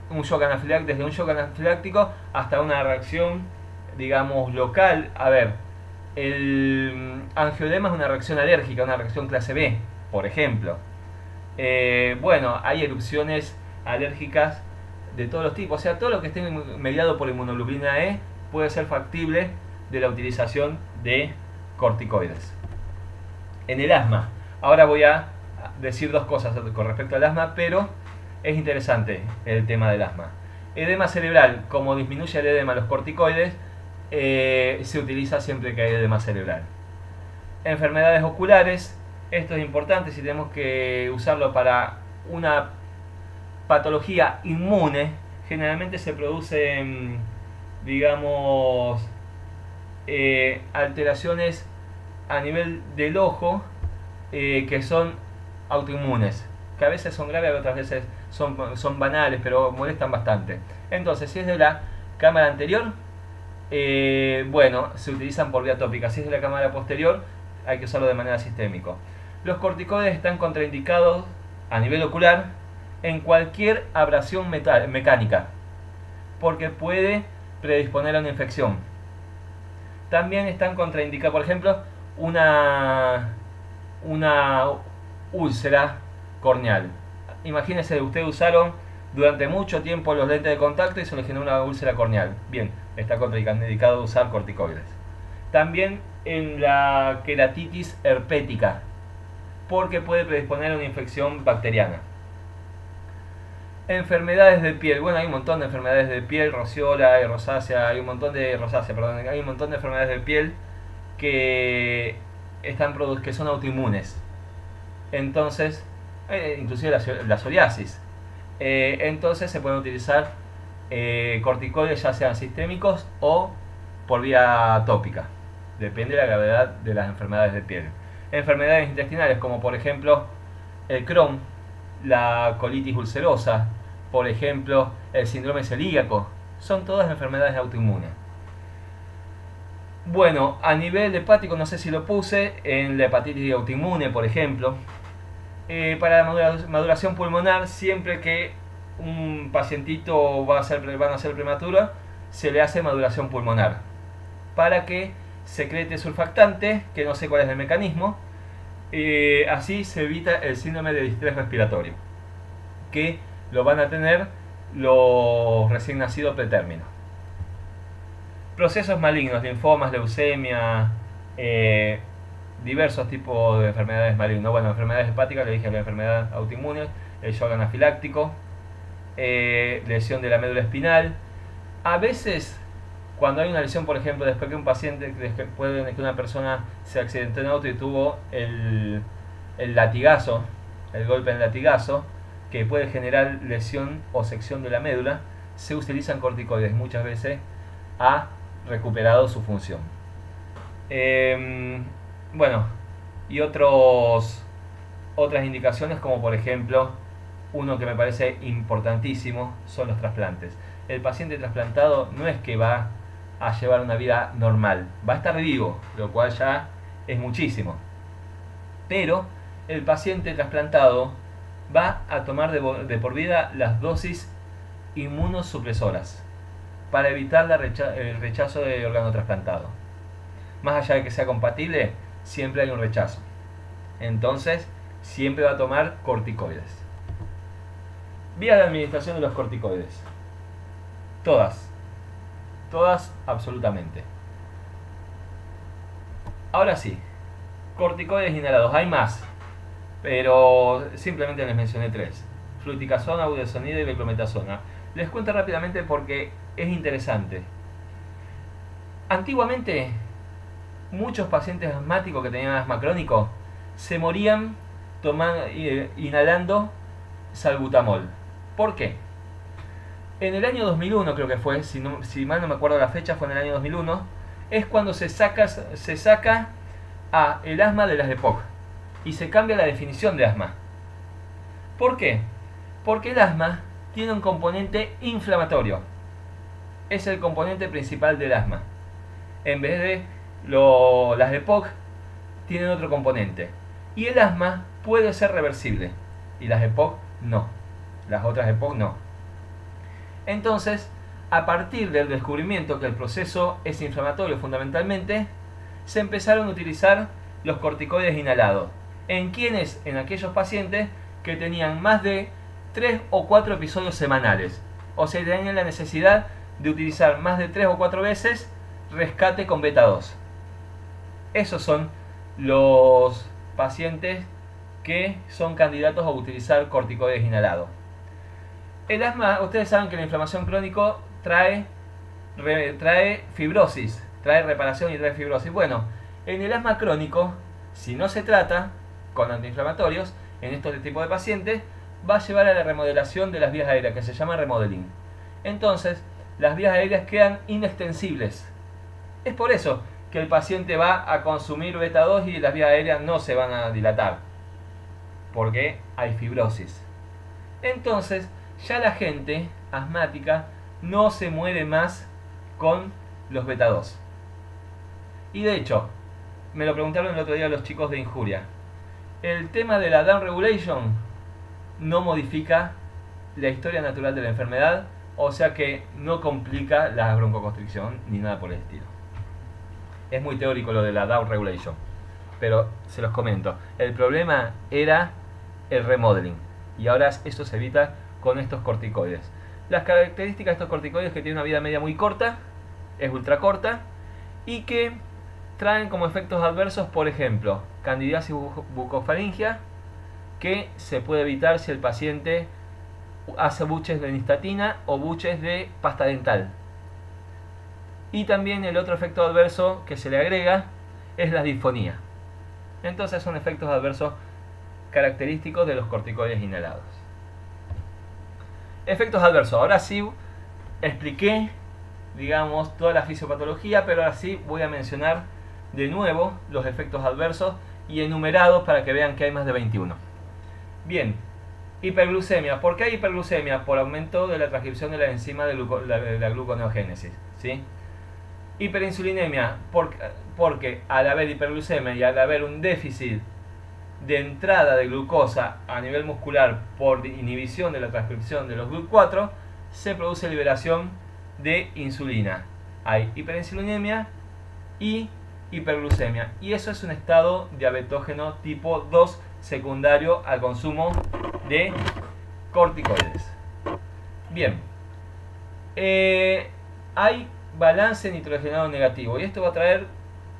un shock anafiláctico, desde un shock anafiláctico hasta una reacción, digamos, local. A ver, el angioedema es una reacción alérgica, una reacción clase B, por ejemplo. Bueno, hay erupciones alérgicas de todos los tipos. O sea, todo lo que esté mediado por inmunoglobulina E puede ser factible de la utilización de corticoides. En el asma, ahora voy a decir dos cosas con respecto al asma, pero es interesante el tema del asma. Edema cerebral, como disminuye el edema los corticoides, se utiliza siempre que hay edema cerebral. Enfermedades oculares, esto es importante si tenemos que usarlo para una patología inmune. Generalmente se producen, digamos, alteraciones a nivel del ojo que son autoinmunes, que a veces son graves, otras veces son banales, pero molestan bastante. Entonces, si es de la cámara anterior, bueno, se utilizan por vía tópica. Si es de la cámara posterior, hay que usarlo de manera sistémica. Los corticoides están contraindicados a nivel ocular en cualquier abrasión mecánica, porque puede predisponer a una infección. También están contraindicados, por ejemplo, una úlcera corneal. Imagínense, ustedes usaron durante mucho tiempo los lentes de contacto y se les generó una úlcera corneal. Bien, está contraindicado usar corticoides. También en la queratitis herpética, porque puede predisponer a una infección bacteriana. Enfermedades de piel. Bueno, hay un montón de enfermedades de piel, roseola, rosácea, hay un montón de enfermedades de piel que que son autoinmunes. Entonces, inclusive la psoriasis. Entonces se pueden utilizar corticoides, ya sean sistémicos o por vía tópica. Depende de la gravedad de las enfermedades de piel. Enfermedades intestinales como por ejemplo el Crohn, la colitis ulcerosa, por ejemplo el síndrome celíaco, son todas enfermedades autoinmunes. Bueno, a nivel hepático, no sé si lo puse, en la hepatitis autoinmune, por ejemplo, para la maduración pulmonar, siempre que un pacientito van a ser prematuro, se le hace maduración pulmonar para que secrete surfactante, que no sé cuál es el mecanismo. Así se evita el síndrome de distrés respiratorio, que lo van a tener los recién nacidos pretérmino. Procesos malignos, linfomas, leucemia, diversos tipos de enfermedades malignas. Bueno, enfermedades hepáticas, le dije la enfermedad autoinmune, el shock anafiláctico, lesión de la médula espinal. A veces, cuando hay una lesión, por ejemplo, después que un paciente, después de que una persona se accidentó en auto y tuvo el latigazo, el golpe en latigazo, que puede generar lesión o sección de la médula, se utilizan corticoides. Muchas veces ha recuperado su función. Bueno, y otras indicaciones, como por ejemplo, uno que me parece importantísimo, son los trasplantes. El paciente trasplantado no es que va a llevar una vida normal, va a estar vivo, lo cual ya es muchísimo. Pero el paciente trasplantado va a tomar de por vida las dosis inmunosupresoras para evitar el rechazo de órgano trasplantado. Más allá de que sea compatible, siempre hay un rechazo. Entonces, siempre va a tomar corticoides. Vía de administración de los corticoides. Todas absolutamente. Ahora sí, corticoides inhalados. Hay más, pero simplemente les mencioné 3. Fluticasona, budesonida y beclometasona. Les cuento rápidamente porque es interesante. Antiguamente, muchos pacientes asmáticos que tenían asma crónico se morían inhalando salbutamol. ¿Por qué? En el año 2001, creo que fue, si mal no me acuerdo la fecha, fue en el año 2001, es cuando se saca a el asma de las EPOC y se cambia la definición de asma. ¿Por qué? Porque el asma tiene un componente inflamatorio. Es el componente principal del asma. En vez de las EPOC tienen otro componente. Y el asma puede ser reversible. Y las EPOC no. Las otras EPOC no. Entonces, a partir del descubrimiento que el proceso es inflamatorio fundamentalmente, se empezaron a utilizar los corticoides inhalados. ¿En quiénes? En aquellos pacientes que tenían más de 3 o 4 episodios semanales. O sea, tenían la necesidad de utilizar más de 3 o 4 veces rescate con beta 2. Esos son los pacientes que son candidatos a utilizar corticoides inhalados. El asma, ustedes saben que la inflamación crónica trae fibrosis, trae reparación y trae fibrosis. Bueno, en el asma crónico, si no se trata con antiinflamatorios, en estos tipos de pacientes, va a llevar a la remodelación de las vías aéreas, que se llama remodeling. Entonces, las vías aéreas quedan inextensibles. Es por eso que el paciente va a consumir beta 2 y las vías aéreas no se van a dilatar, porque hay fibrosis. Entonces, ya la gente asmática no se muere más con los beta 2. Y de hecho, me lo preguntaron el otro día los chicos de Injuria. El tema de la down regulation no modifica la historia natural de la enfermedad, o sea que no complica la broncoconstricción ni nada por el estilo. Es muy teórico lo de la down regulation, pero se los comento. El problema era el remodeling y ahora eso se evita con estos corticoides. Las características de estos corticoides que tienen una vida media muy corta, es ultra corta, y que traen como efectos adversos, por ejemplo, candidiasis bucofaringia, que se puede evitar si el paciente hace buches de nistatina o buches de pasta dental. Y también el otro efecto adverso que se le agrega es la disfonía. Entonces son efectos adversos característicos de los corticoides inhalados. Efectos adversos. Ahora sí expliqué, digamos, toda la fisiopatología, pero ahora sí voy a mencionar de nuevo los efectos adversos y enumerados para que vean que hay más de 21. Bien, hiperglucemia. ¿Por qué hay hiperglucemia? Por aumento de la transcripción de la enzima de la gluconeogénesis, ¿sí? Hiperinsulinemia, porque al haber hiperglucemia y al haber un déficit de entrada de glucosa a nivel muscular por inhibición de la transcripción de los GLUT4, se produce liberación de insulina. Hay hiperinsulinemia y hiperglucemia, y eso es un estado diabetógeno tipo 2 secundario al consumo de corticoides. Bien, hay balance nitrogenado negativo y esto va a traer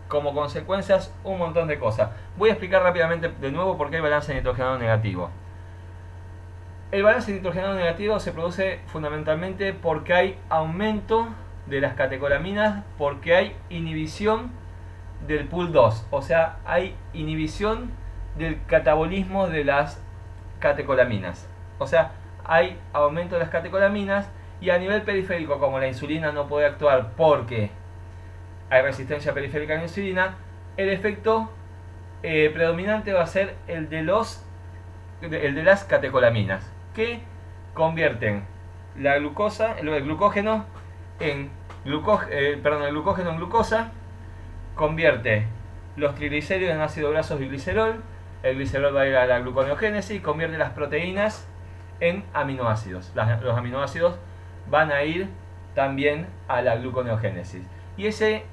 como consecuencias un montón de cosas. Voy a explicar rápidamente de nuevo por qué hay balance nitrogenado negativo. El balance nitrogenado negativo se produce fundamentalmente porque hay aumento de las catecolaminas, porque hay inhibición del pool 2, o sea, hay inhibición del catabolismo de las catecolaminas. O sea, hay aumento de las catecolaminas y a nivel periférico, como la insulina no puede actuar porque hay resistencia periférica a la insulina, el efecto predominante va a ser el de las catecolaminas, que convierten la glucosa, el glucógeno en el glucógeno en glucosa, convierte los triglicéridos en ácido graso y glicerol, el glicerol va a ir a la gluconeogénesis y convierte las proteínas en aminoácidos. Los aminoácidos van a ir también a la gluconeogénesis. Y ese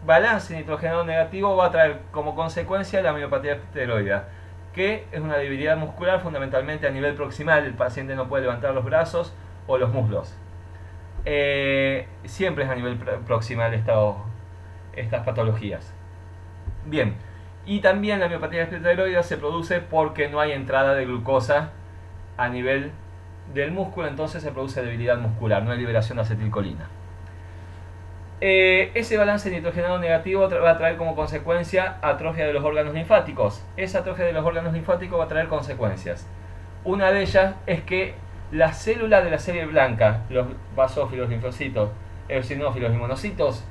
balance nitrogenado negativo va a traer como consecuencia la miopatía esteroidea, que es una debilidad muscular fundamentalmente a nivel proximal. El paciente no puede levantar los brazos o los muslos. Siempre es a nivel proximal estas patologías. Bien, y también la miopatía esteroidea se produce porque no hay entrada de glucosa a nivel del músculo, entonces se produce debilidad muscular, no hay liberación de acetilcolina. Ese balance nitrogenado negativo va a traer como consecuencia atrofia de los órganos linfáticos. Esa atrofia de los órganos linfáticos va a traer consecuencias. Una de ellas es que las células de la serie blanca, los basófilos, linfocitos, eosinófilos y monocitos,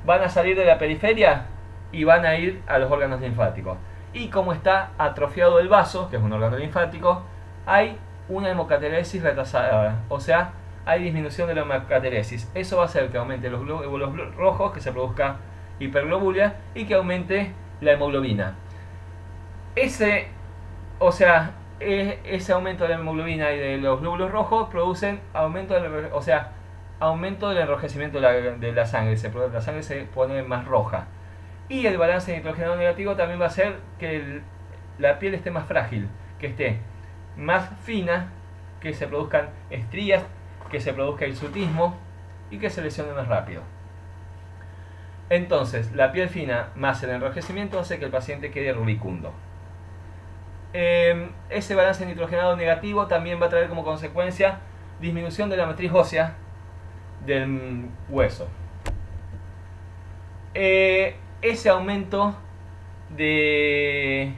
van a salir de la periferia y van a ir a los órganos linfáticos. Y como está atrofiado el vaso, que es un órgano linfático, hay una hemocateresis retrasada, o sea, hay disminución de la hemocateresis. Eso va a hacer que aumente los glóbulos rojos, que se produzca hiperglobulia y que aumente la hemoglobina. Ese aumento de la hemoglobina y de los glóbulos rojos producen aumento del enrojecimiento de la sangre. La sangre se pone más roja. Y el balance nitrogenado negativo también va a hacer que la piel esté más frágil, que esté más fina, que se produzcan estrías, que se produzca hirsutismo y que se lesione más rápido. Entonces, la piel fina más el enrojecimiento hace que el paciente quede rubicundo. Ese balance nitrogenado negativo también va a traer como consecuencia disminución de la matriz ósea del hueso. Ese aumento de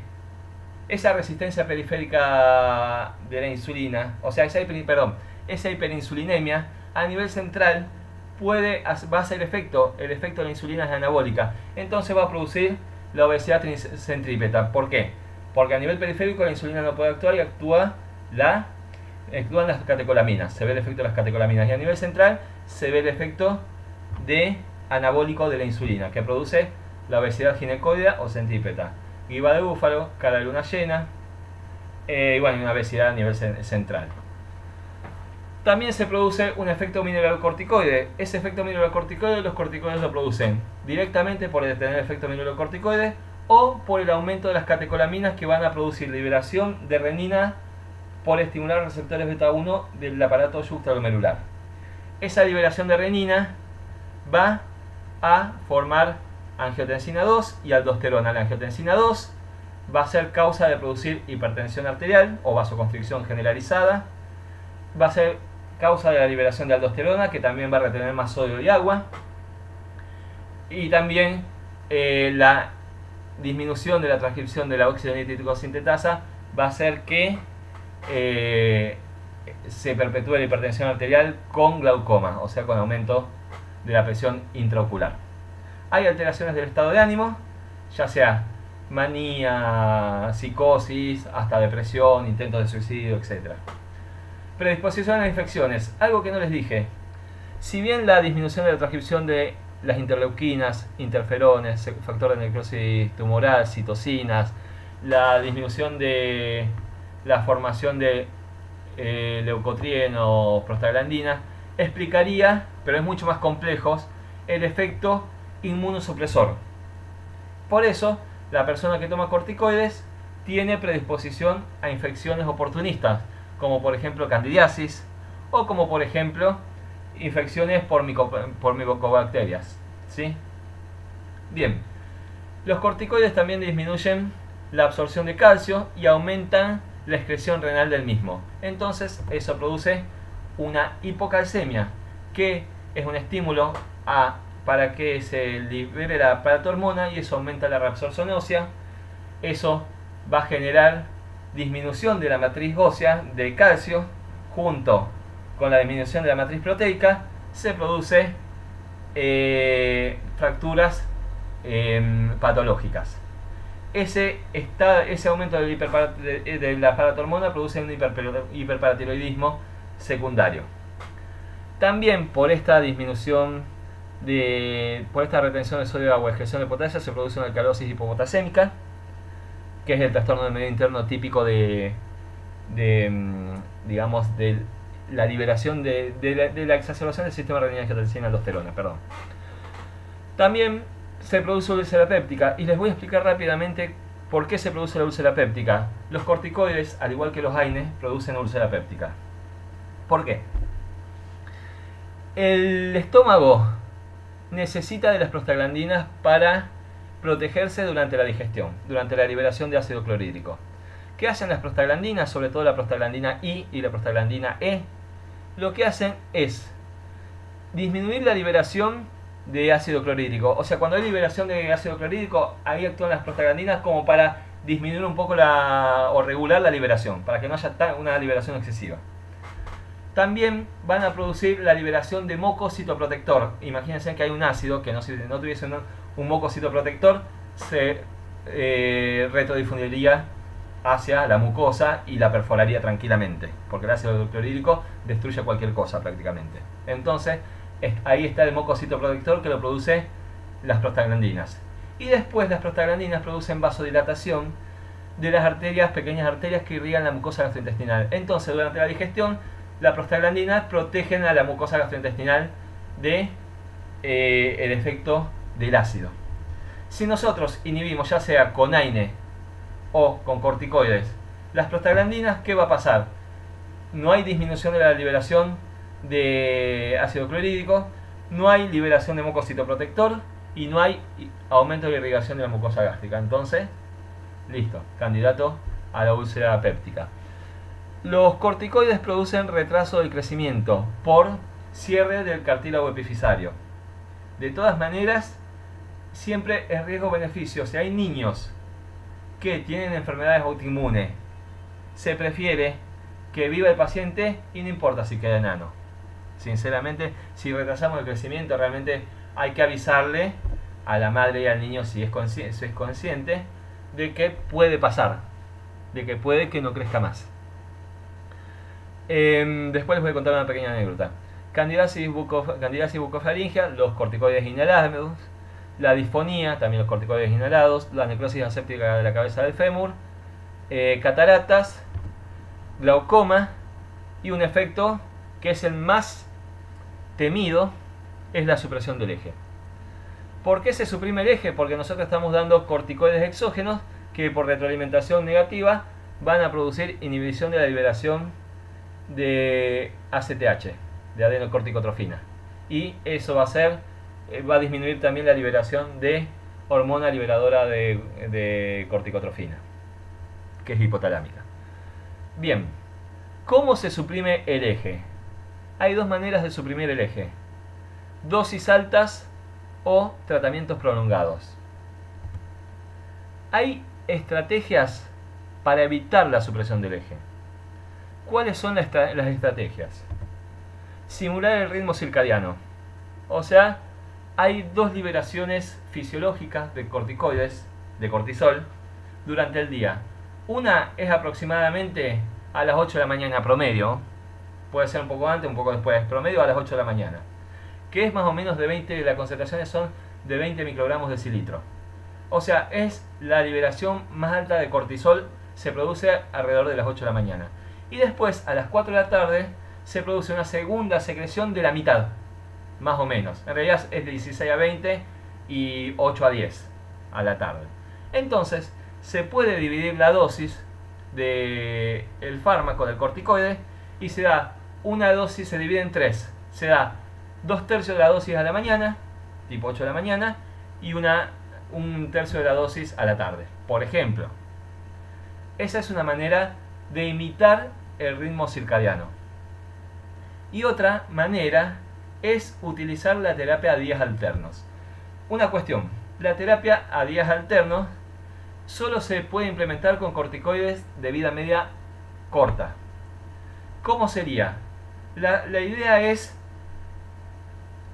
esa resistencia periférica de la insulina, o sea, esa hiperinsulinemia a nivel central va a hacer el efecto de la insulina es anabólica, entonces va a producir la obesidad centrípeta. ¿Por qué? Porque a nivel periférico la insulina no puede actuar y actúan las catecolaminas, se ve el efecto de las catecolaminas, y a nivel central se ve el efecto anabólico de la insulina, que produce la obesidad ginecoidea o centrípeta, guiba de búfalo, cara de luna llena, y bueno, una obesidad a nivel central. También se produce un efecto mineralocorticoide. Ese efecto mineralocorticoide los corticoides lo producen directamente por tener el efecto mineralocorticoide o por el aumento de las catecolaminas que van a producir liberación de renina por estimular receptores beta 1 del aparato yuxtaglomerular. Esa liberación de renina va a formar angiotensina 2 y aldosterona. La angiotensina 2 va a ser causa de producir hipertensión arterial o vasoconstricción generalizada. Va a ser causa de la liberación de aldosterona, que también va a retener más sodio y agua. Y también la disminución de la transcripción de la óxido nítrico sintetasa va a hacer que se perpetúe la hipertensión arterial con glaucoma, o sea, con aumento de la presión intraocular. Hay alteraciones del estado de ánimo, ya sea manía, psicosis, hasta depresión, intentos de suicidio, etc. Predisposición a infecciones. Algo que no les dije. Si bien la disminución de la transcripción de las interleuquinas, interferones, factor de necrosis tumoral, citocinas, la disminución de la formación de leucotrieno, prostaglandina, explicaría, pero es mucho más complejo, el efecto inmunosupresor. Por eso, la persona que toma corticoides tiene predisposición a infecciones oportunistas, como por ejemplo candidiasis o como por ejemplo infecciones por micobacterias, ¿sí? Bien, los corticoides también disminuyen la absorción de calcio y aumentan la excreción renal del mismo. Entonces eso produce una hipocalcemia, que es un estímulo para que se libere la paratormona y eso aumenta la reabsorción ósea. Eso va a generar disminución de la matriz ósea de calcio junto con la disminución de la matriz proteica. Se produce fracturas patológicas. Ese aumento de la paratormona produce un hiperparatiroidismo secundario. También por esta disminución por esta retención de sodio, agua, excreción de potasio, se produce una alcalosis hipopotasémica, que es el trastorno del medio interno típico de la liberación de la exacerbación del sistema renina-angiotensina-aldosterona. También se produce úlcera péptica, y les voy a explicar rápidamente por qué se produce la úlcera péptica. Los corticoides, al igual que los AINES, producen úlcera péptica. ¿Por qué? El estómago necesita de las prostaglandinas para protegerse durante la digestión, durante la liberación de ácido clorhídrico. ¿Qué hacen las prostaglandinas? Sobre todo la prostaglandina I y la prostaglandina E. Lo que hacen es disminuir la liberación de ácido clorhídrico. O sea, cuando hay liberación de ácido clorhídrico, ahí actúan las prostaglandinas como para disminuir un poco o regular la liberación, para que no haya una liberación excesiva. También van a producir la liberación de moco citoprotector. Imagínense que hay un ácido que si no tuviese un moco citoprotector, se retrodifundiría hacia la mucosa y la perforaría tranquilamente, porque el ácido clorhídrico destruye cualquier cosa prácticamente. Entonces, ahí está el moco citoprotector que lo produce las prostaglandinas. Y después las prostaglandinas producen vasodilatación de las arterias, pequeñas arterias que irrigan la mucosa gastrointestinal. Entonces, durante la digestión, las prostaglandinas protegen a la mucosa gastrointestinal de el efecto del ácido. Si nosotros inhibimos, ya sea con AINE o con corticoides, las prostaglandinas, ¿qué va a pasar? No hay disminución de la liberación de ácido clorhídrico, no hay liberación de moco citoprotector y no hay aumento de la irrigación de la mucosa gástrica. Entonces, listo, candidato a la úlcera péptica. Los corticoides producen retraso del crecimiento por cierre del cartílago epifisario. De todas maneras, siempre es riesgo-beneficio. Si hay niños que tienen enfermedades autoinmunes, se prefiere que viva el paciente y no importa si queda enano. Sinceramente, si retrasamos el crecimiento, realmente hay que avisarle a la madre y al niño, si es consciente, de que puede pasar, de que puede que no crezca más. Después les voy a contar una pequeña anécdota. Candidiasis bucofaringia, los corticoides inhalados, la disfonía, también los corticoides inhalados, la necrosis aséptica de la cabeza del fémur, cataratas, glaucoma y un efecto que es el más temido, es la supresión del eje. ¿Por qué se suprime el eje? Porque nosotros estamos dando corticoides exógenos que por retroalimentación negativa van a producir inhibición de la liberación de ACTH, de adenocorticotrofina. Y eso va a disminuir también la liberación de hormona liberadora de corticotrofina, que es hipotalámica. Bien, ¿cómo se suprime el eje? Hay dos maneras de suprimir el eje: dosis altas o tratamientos prolongados. Hay estrategias para evitar la supresión del eje. ¿Cuáles son las estrategias? Simular el ritmo circadiano. O sea, hay dos liberaciones fisiológicas de corticoides, de cortisol, durante el día. Una es aproximadamente a las 8 de la mañana promedio, puede ser un poco antes, un poco después, promedio a las 8 de la mañana, que es más o menos de 20, las concentraciones son de 20 microgramos de cilitro. O sea, es la liberación más alta de cortisol, se produce alrededor de las 8 de la mañana. Y después, a las 4 de la tarde, se produce una segunda secreción de la mitad, más o menos. En realidad es de 16 a 20 y 8 a 10 a la tarde. Entonces, se puede dividir la dosis del fármaco, del corticoide, y se da una dosis, se divide en tres. Se da 2/3 de la dosis a la mañana, tipo 8 de la mañana, y un tercio de la dosis a la tarde, por ejemplo. Esa es una manera de imitar el ritmo circadiano. Y otra manera es utilizar la terapia a días alternos. Una cuestión: la terapia a días alternos solo se puede implementar con corticoides de vida media corta. ¿Cómo sería? La idea es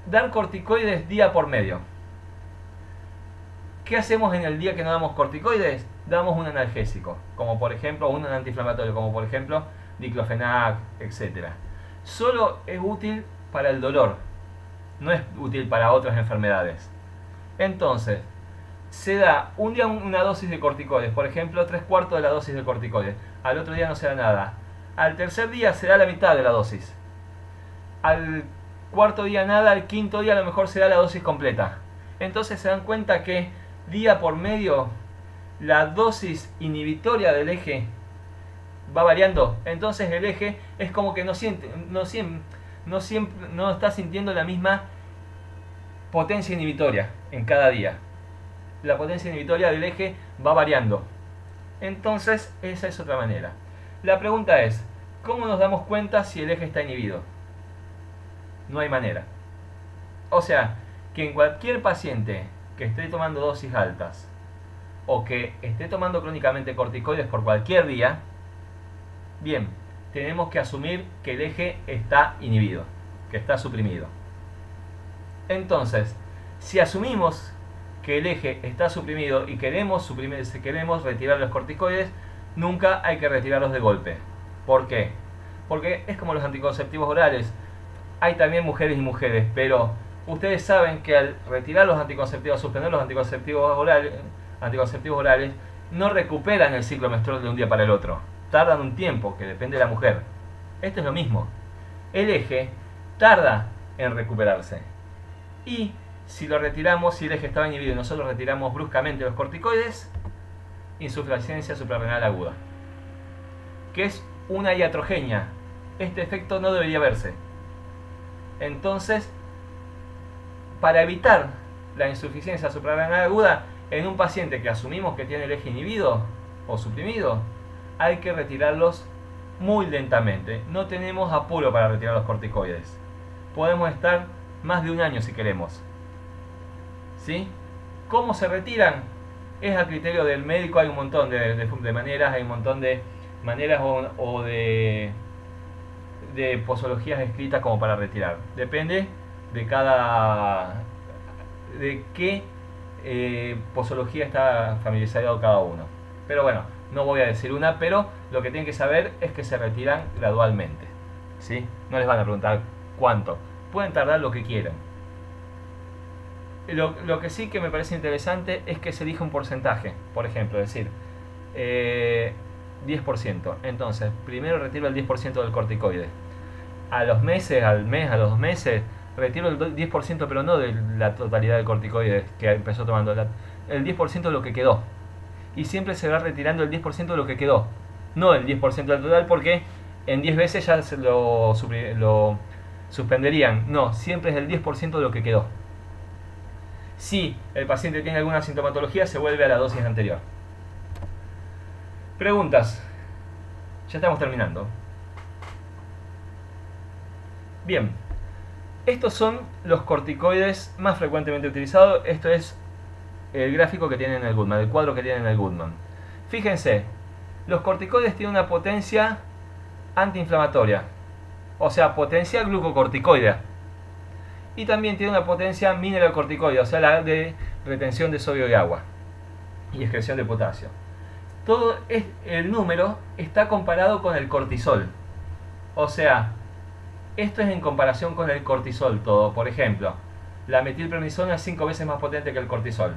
dar corticoides día por medio. ¿Qué hacemos en el día que no damos corticoides? Damos un analgésico, como por ejemplo un antiinflamatorio, como por ejemplo diclofenac, etc. Solo es útil para el dolor, no es útil para otras enfermedades. Entonces, se da un día una dosis de corticoides, por ejemplo 3/4 de la dosis de corticoides, al otro día no se da nada, al tercer día se da la mitad de la dosis, al cuarto día nada, al quinto día a lo mejor se da la dosis completa. Entonces se dan cuenta que día por medio la dosis inhibitoria del eje va variando. Entonces el eje es como que no está sintiendo la misma potencia inhibitoria en cada día. La potencia inhibitoria del eje va variando. Entonces esa es otra manera. La pregunta es: ¿cómo nos damos cuenta si el eje está inhibido? No hay manera. O sea, que en cualquier paciente que esté tomando dosis altas o que esté tomando crónicamente corticoides por cualquier día, bien, tenemos que asumir que el eje está inhibido, que está suprimido. Entonces, si asumimos que el eje está suprimido y queremos retirar los corticoides, nunca hay que retirarlos de golpe. ¿Por qué? Porque es como los anticonceptivos orales. Hay también mujeres y mujeres, pero ustedes saben que al retirar los anticonceptivos, suspender los anticonceptivos orales, no recuperan el ciclo menstrual de un día para el otro. Tardan un tiempo, que depende de la mujer. Esto es lo mismo. El eje tarda en recuperarse. Y si lo retiramos, si el eje estaba inhibido y nosotros retiramos bruscamente los corticoides, insuficiencia suprarrenal aguda, que es una iatrogenia. Este efecto no debería verse. Entonces, para evitar la insuficiencia suprarrenal aguda en un paciente que asumimos que tiene el eje inhibido o suprimido, hay que retirarlos muy lentamente. No tenemos apuro para retirar los corticoides. Podemos estar más de un año si queremos. ¿Sí? ¿Cómo se retiran? Es a criterio del médico. Hay un montón de maneras, hay un montón de maneras o de posologías escritas como para retirar. Depende de qué posología está familiarizado cada uno. Pero bueno, no voy a decir una, pero lo que tienen que saber es que se retiran gradualmente. ¿Sí? No les van a preguntar cuánto. Pueden tardar lo que quieran. Lo que sí que me parece interesante es que se elija un porcentaje. Por ejemplo, decir 10%. Entonces, primero retiro el 10% del corticoide. a los meses, al mes, a los 2 meses, retiro el 10%, pero no de la totalidad del corticoide que empezó tomando, el 10% de lo que quedó. Y siempre se va retirando el 10% de lo que quedó, no el 10% del total, porque en 10 veces ya lo suspenderían. No, siempre es el 10% de lo que quedó. Si el paciente tiene alguna sintomatología, se vuelve a la dosis anterior. Preguntas. Ya estamos terminando. Bien, estos son los corticoides más frecuentemente utilizados. Esto es el gráfico que tienen en el Goodman, el cuadro que tienen en el Goodman. Fíjense, los corticoides tienen una potencia antiinflamatoria, o sea, potencia glucocorticoidea. Y también tiene una potencia mineralocorticoidea, o sea, la de retención de sodio y agua y excreción de potasio. Todo el número está comparado con el cortisol. O sea, esto es en comparación con el cortisol todo. Por ejemplo, la metilprednisona es 5 veces más potente que el cortisol,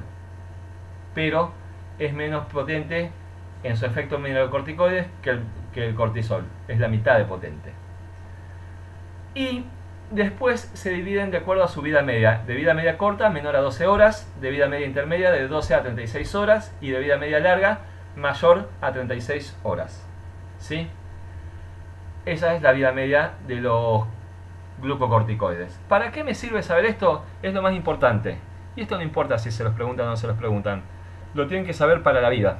pero es menos potente en su efecto mineralocorticoides que el cortisol. Es la mitad de potente. Y después se dividen de acuerdo a su vida media. De vida media corta, menor a 12 horas. De vida media intermedia, de 12 a 36 horas. Y de vida media larga, mayor a 36 horas. ¿Sí? Esa es la vida media de los glucocorticoides. ¿Para qué me sirve saber esto? Es lo más importante. Y esto no importa si se los preguntan o no se los preguntan. Lo tienen que saber para la vida.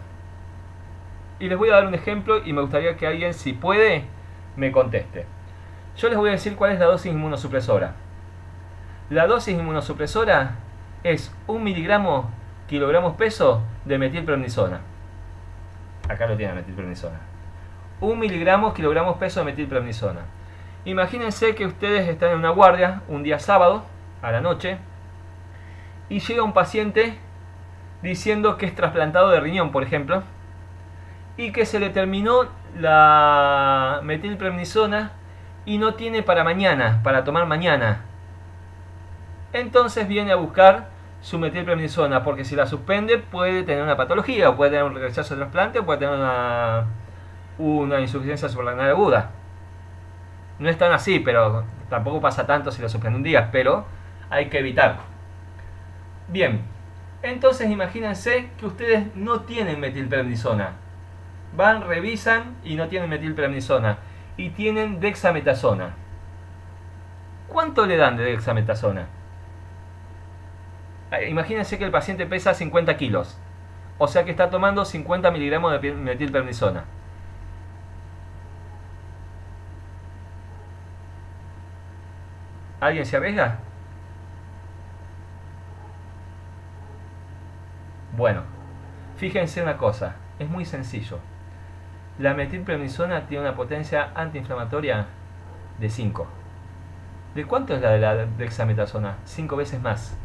Y les voy a dar un ejemplo y me gustaría que alguien, si puede, me conteste. Yo les voy a decir cuál es la dosis inmunosupresora. La dosis inmunosupresora es 1 miligramo kilogramos peso de metilprednisona. Acá lo tiene metilprednisona. 1 miligramo kilogramos peso de metilprednisona. Imagínense que ustedes están en una guardia un día sábado a la noche y llega un paciente diciendo que es trasplantado de riñón, por ejemplo, y que se le terminó la metilprednisona y no tiene para mañana, para tomar mañana. Entonces viene a buscar su metilprednisona, porque si la suspende puede tener una patología, o puede tener un rechazo de trasplante, o puede tener una insuficiencia suprarrenal aguda. No es tan así, pero tampoco pasa tanto si lo suspende un día, pero hay que evitar. Bien, entonces imagínense que ustedes no tienen metilprednisona. Van, revisan y no tienen metilprednisona. Y tienen dexametasona. ¿Cuánto le dan de dexametasona? Imagínense que el paciente pesa 50 kilos. O sea que está tomando 50 miligramos de metilprednisona. ¿Alguien se arriesga? Bueno, fíjense una cosa. Es muy sencillo. La metilprednisona tiene una potencia antiinflamatoria de 5. ¿De cuánto es la de la dexametasona? 5 veces más.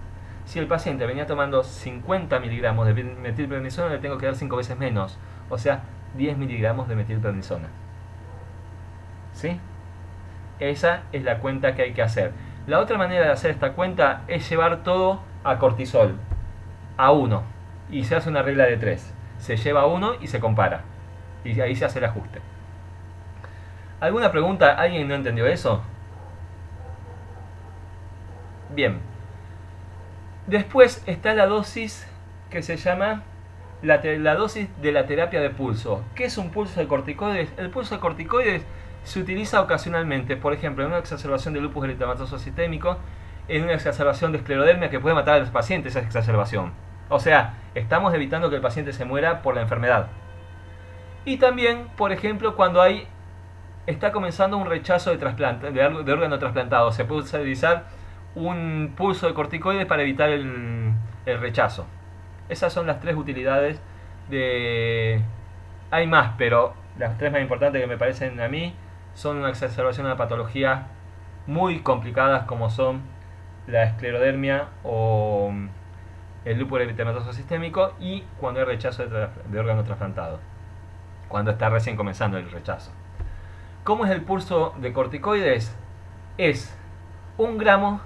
Si el paciente venía tomando 50 miligramos de metilprednisona, le tengo que dar 5 veces menos. O sea, 10 miligramos de metilprednisona. ¿Sí? Esa es la cuenta que hay que hacer. La otra manera de hacer esta cuenta es llevar todo a cortisol, a 1. Y se hace una regla de 3. Se lleva a 1 y se compara. Y ahí se hace el ajuste. ¿Alguna pregunta? ¿Alguien no entendió eso? Bien. Después está la dosis que se llama la dosis de la terapia de pulso. ¿Qué es un pulso de corticoides? El pulso de corticoides se utiliza ocasionalmente, por ejemplo, en una exacerbación de lupus eritematoso sistémico, en una exacerbación de esclerodermia que puede matar a los pacientes esa exacerbación. O sea, estamos evitando que el paciente se muera por la enfermedad. Y también, por ejemplo, cuando está comenzando un rechazo de trasplante, de órgano trasplantado, se puede utilizar un pulso de corticoides para evitar el rechazo. Esas son las 3 utilidades Hay más, pero las 3 más importantes que me parecen a mí son una exacerbación de una patología muy complicadas como son la esclerodermia o el lupus eritematoso sistémico y cuando hay rechazo de órgano trasplantado, cuando está recién comenzando el rechazo. ¿Cómo es el pulso de corticoides? Es 1 gramo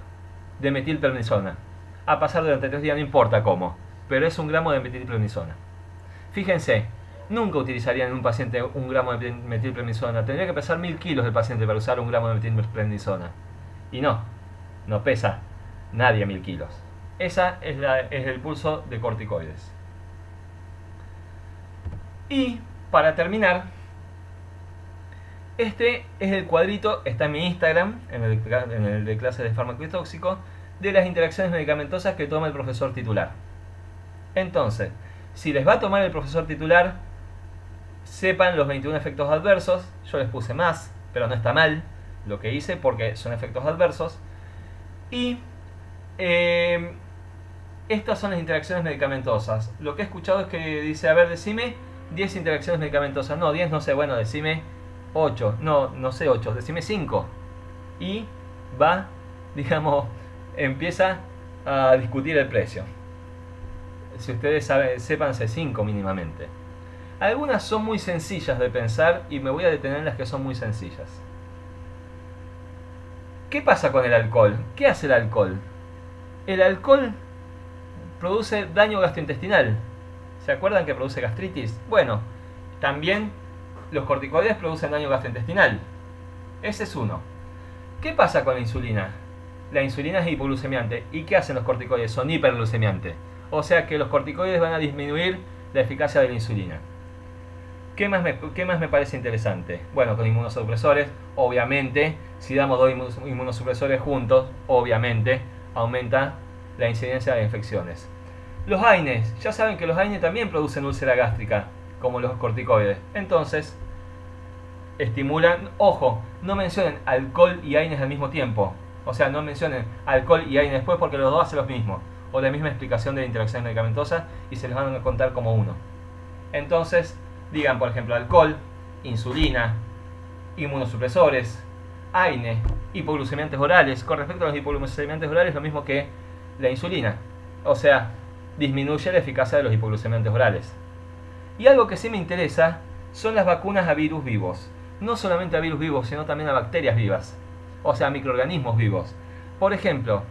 de metilprednisona. A pasar durante 3 días, no importa cómo, pero es 1 gramo de metilprednisona. Fíjense, Nunca utilizaría en un paciente 1 gramo de metilprednisona. Tendría que pesar 1000 kilos el paciente para usar 1 gramo de metilprednisona. Y no pesa nadie 1000 kilos. Esa es el pulso de corticoides. Y para terminar, este es el cuadrito, está en mi Instagram, en el de clases de fármaco y tóxico, de las interacciones medicamentosas que toma el profesor titular. Entonces, si les va a tomar el profesor titular, sepan los 21 efectos adversos. Yo les puse más, pero no está mal lo que hice porque son efectos adversos. Y estas son las interacciones medicamentosas. Lo que he escuchado es que dice, a ver, decime 10 interacciones medicamentosas. No, 10 no sé, bueno, decime 8. No sé 8, decime 5. Y va, digamos, empieza a discutir el precio. Si ustedes saben, sépanse 5 mínimamente. Algunas son muy sencillas de pensar y me voy a detener en las que son muy sencillas. ¿Qué pasa con el alcohol? ¿Qué hace el alcohol? El alcohol produce daño gastrointestinal. ¿Se acuerdan que produce gastritis? Bueno, también los corticoides producen daño gastrointestinal. Ese es uno. ¿Qué pasa con la insulina? La insulina es hipoglucemiante. ¿Y qué hacen los corticoides? Son hiperglucemiantes. O sea que los corticoides van a disminuir la eficacia de la insulina. ¿Qué más me parece interesante? Bueno, con inmunosupresores, obviamente, si damos 2 inmunosupresores juntos, obviamente, aumenta la incidencia de infecciones. Los AINES, ya saben que los AINES también producen úlcera gástrica, como los corticoides. Entonces, estimulan, ojo, no mencionen alcohol y AINES al mismo tiempo. O sea, no mencionen alcohol y AINES después porque los dos hacen lo mismo. O la misma explicación de la interacción medicamentosa y se les van a contar como uno. Entonces, digan, por ejemplo, alcohol, insulina, inmunosupresores, AINE, hipoglucemiantes orales. Con respecto a los hipoglucemiantes orales, lo mismo que la insulina. O sea, disminuye la eficacia de los hipoglucemiantes orales. Y algo que sí me interesa son las vacunas a virus vivos. No solamente a virus vivos, sino también a bacterias vivas. O sea, a microorganismos vivos. Por ejemplo,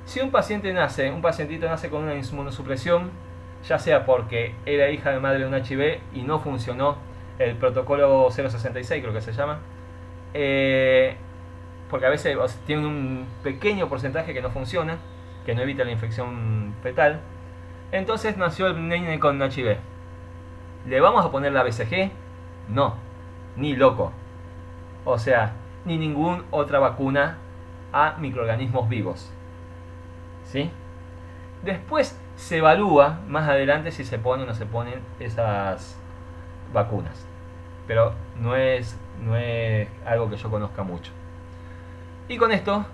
si un pacientito nace con una inmunosupresión, ya sea porque era hija de madre de un HIV y no funcionó el protocolo 066, creo que se llama, porque a veces tiene un pequeño porcentaje que no funciona, que no evita la infección fetal, entonces nació el nene con HIV. ¿Le vamos a poner la BCG? No, ni loco. O sea, ni ninguna otra vacuna a microorganismos vivos. ¿Sí? Después se evalúa más adelante si se ponen o no se ponen esas vacunas. Pero no es algo que yo conozca mucho. Y con esto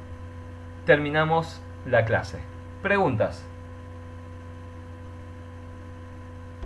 terminamos la clase. Preguntas.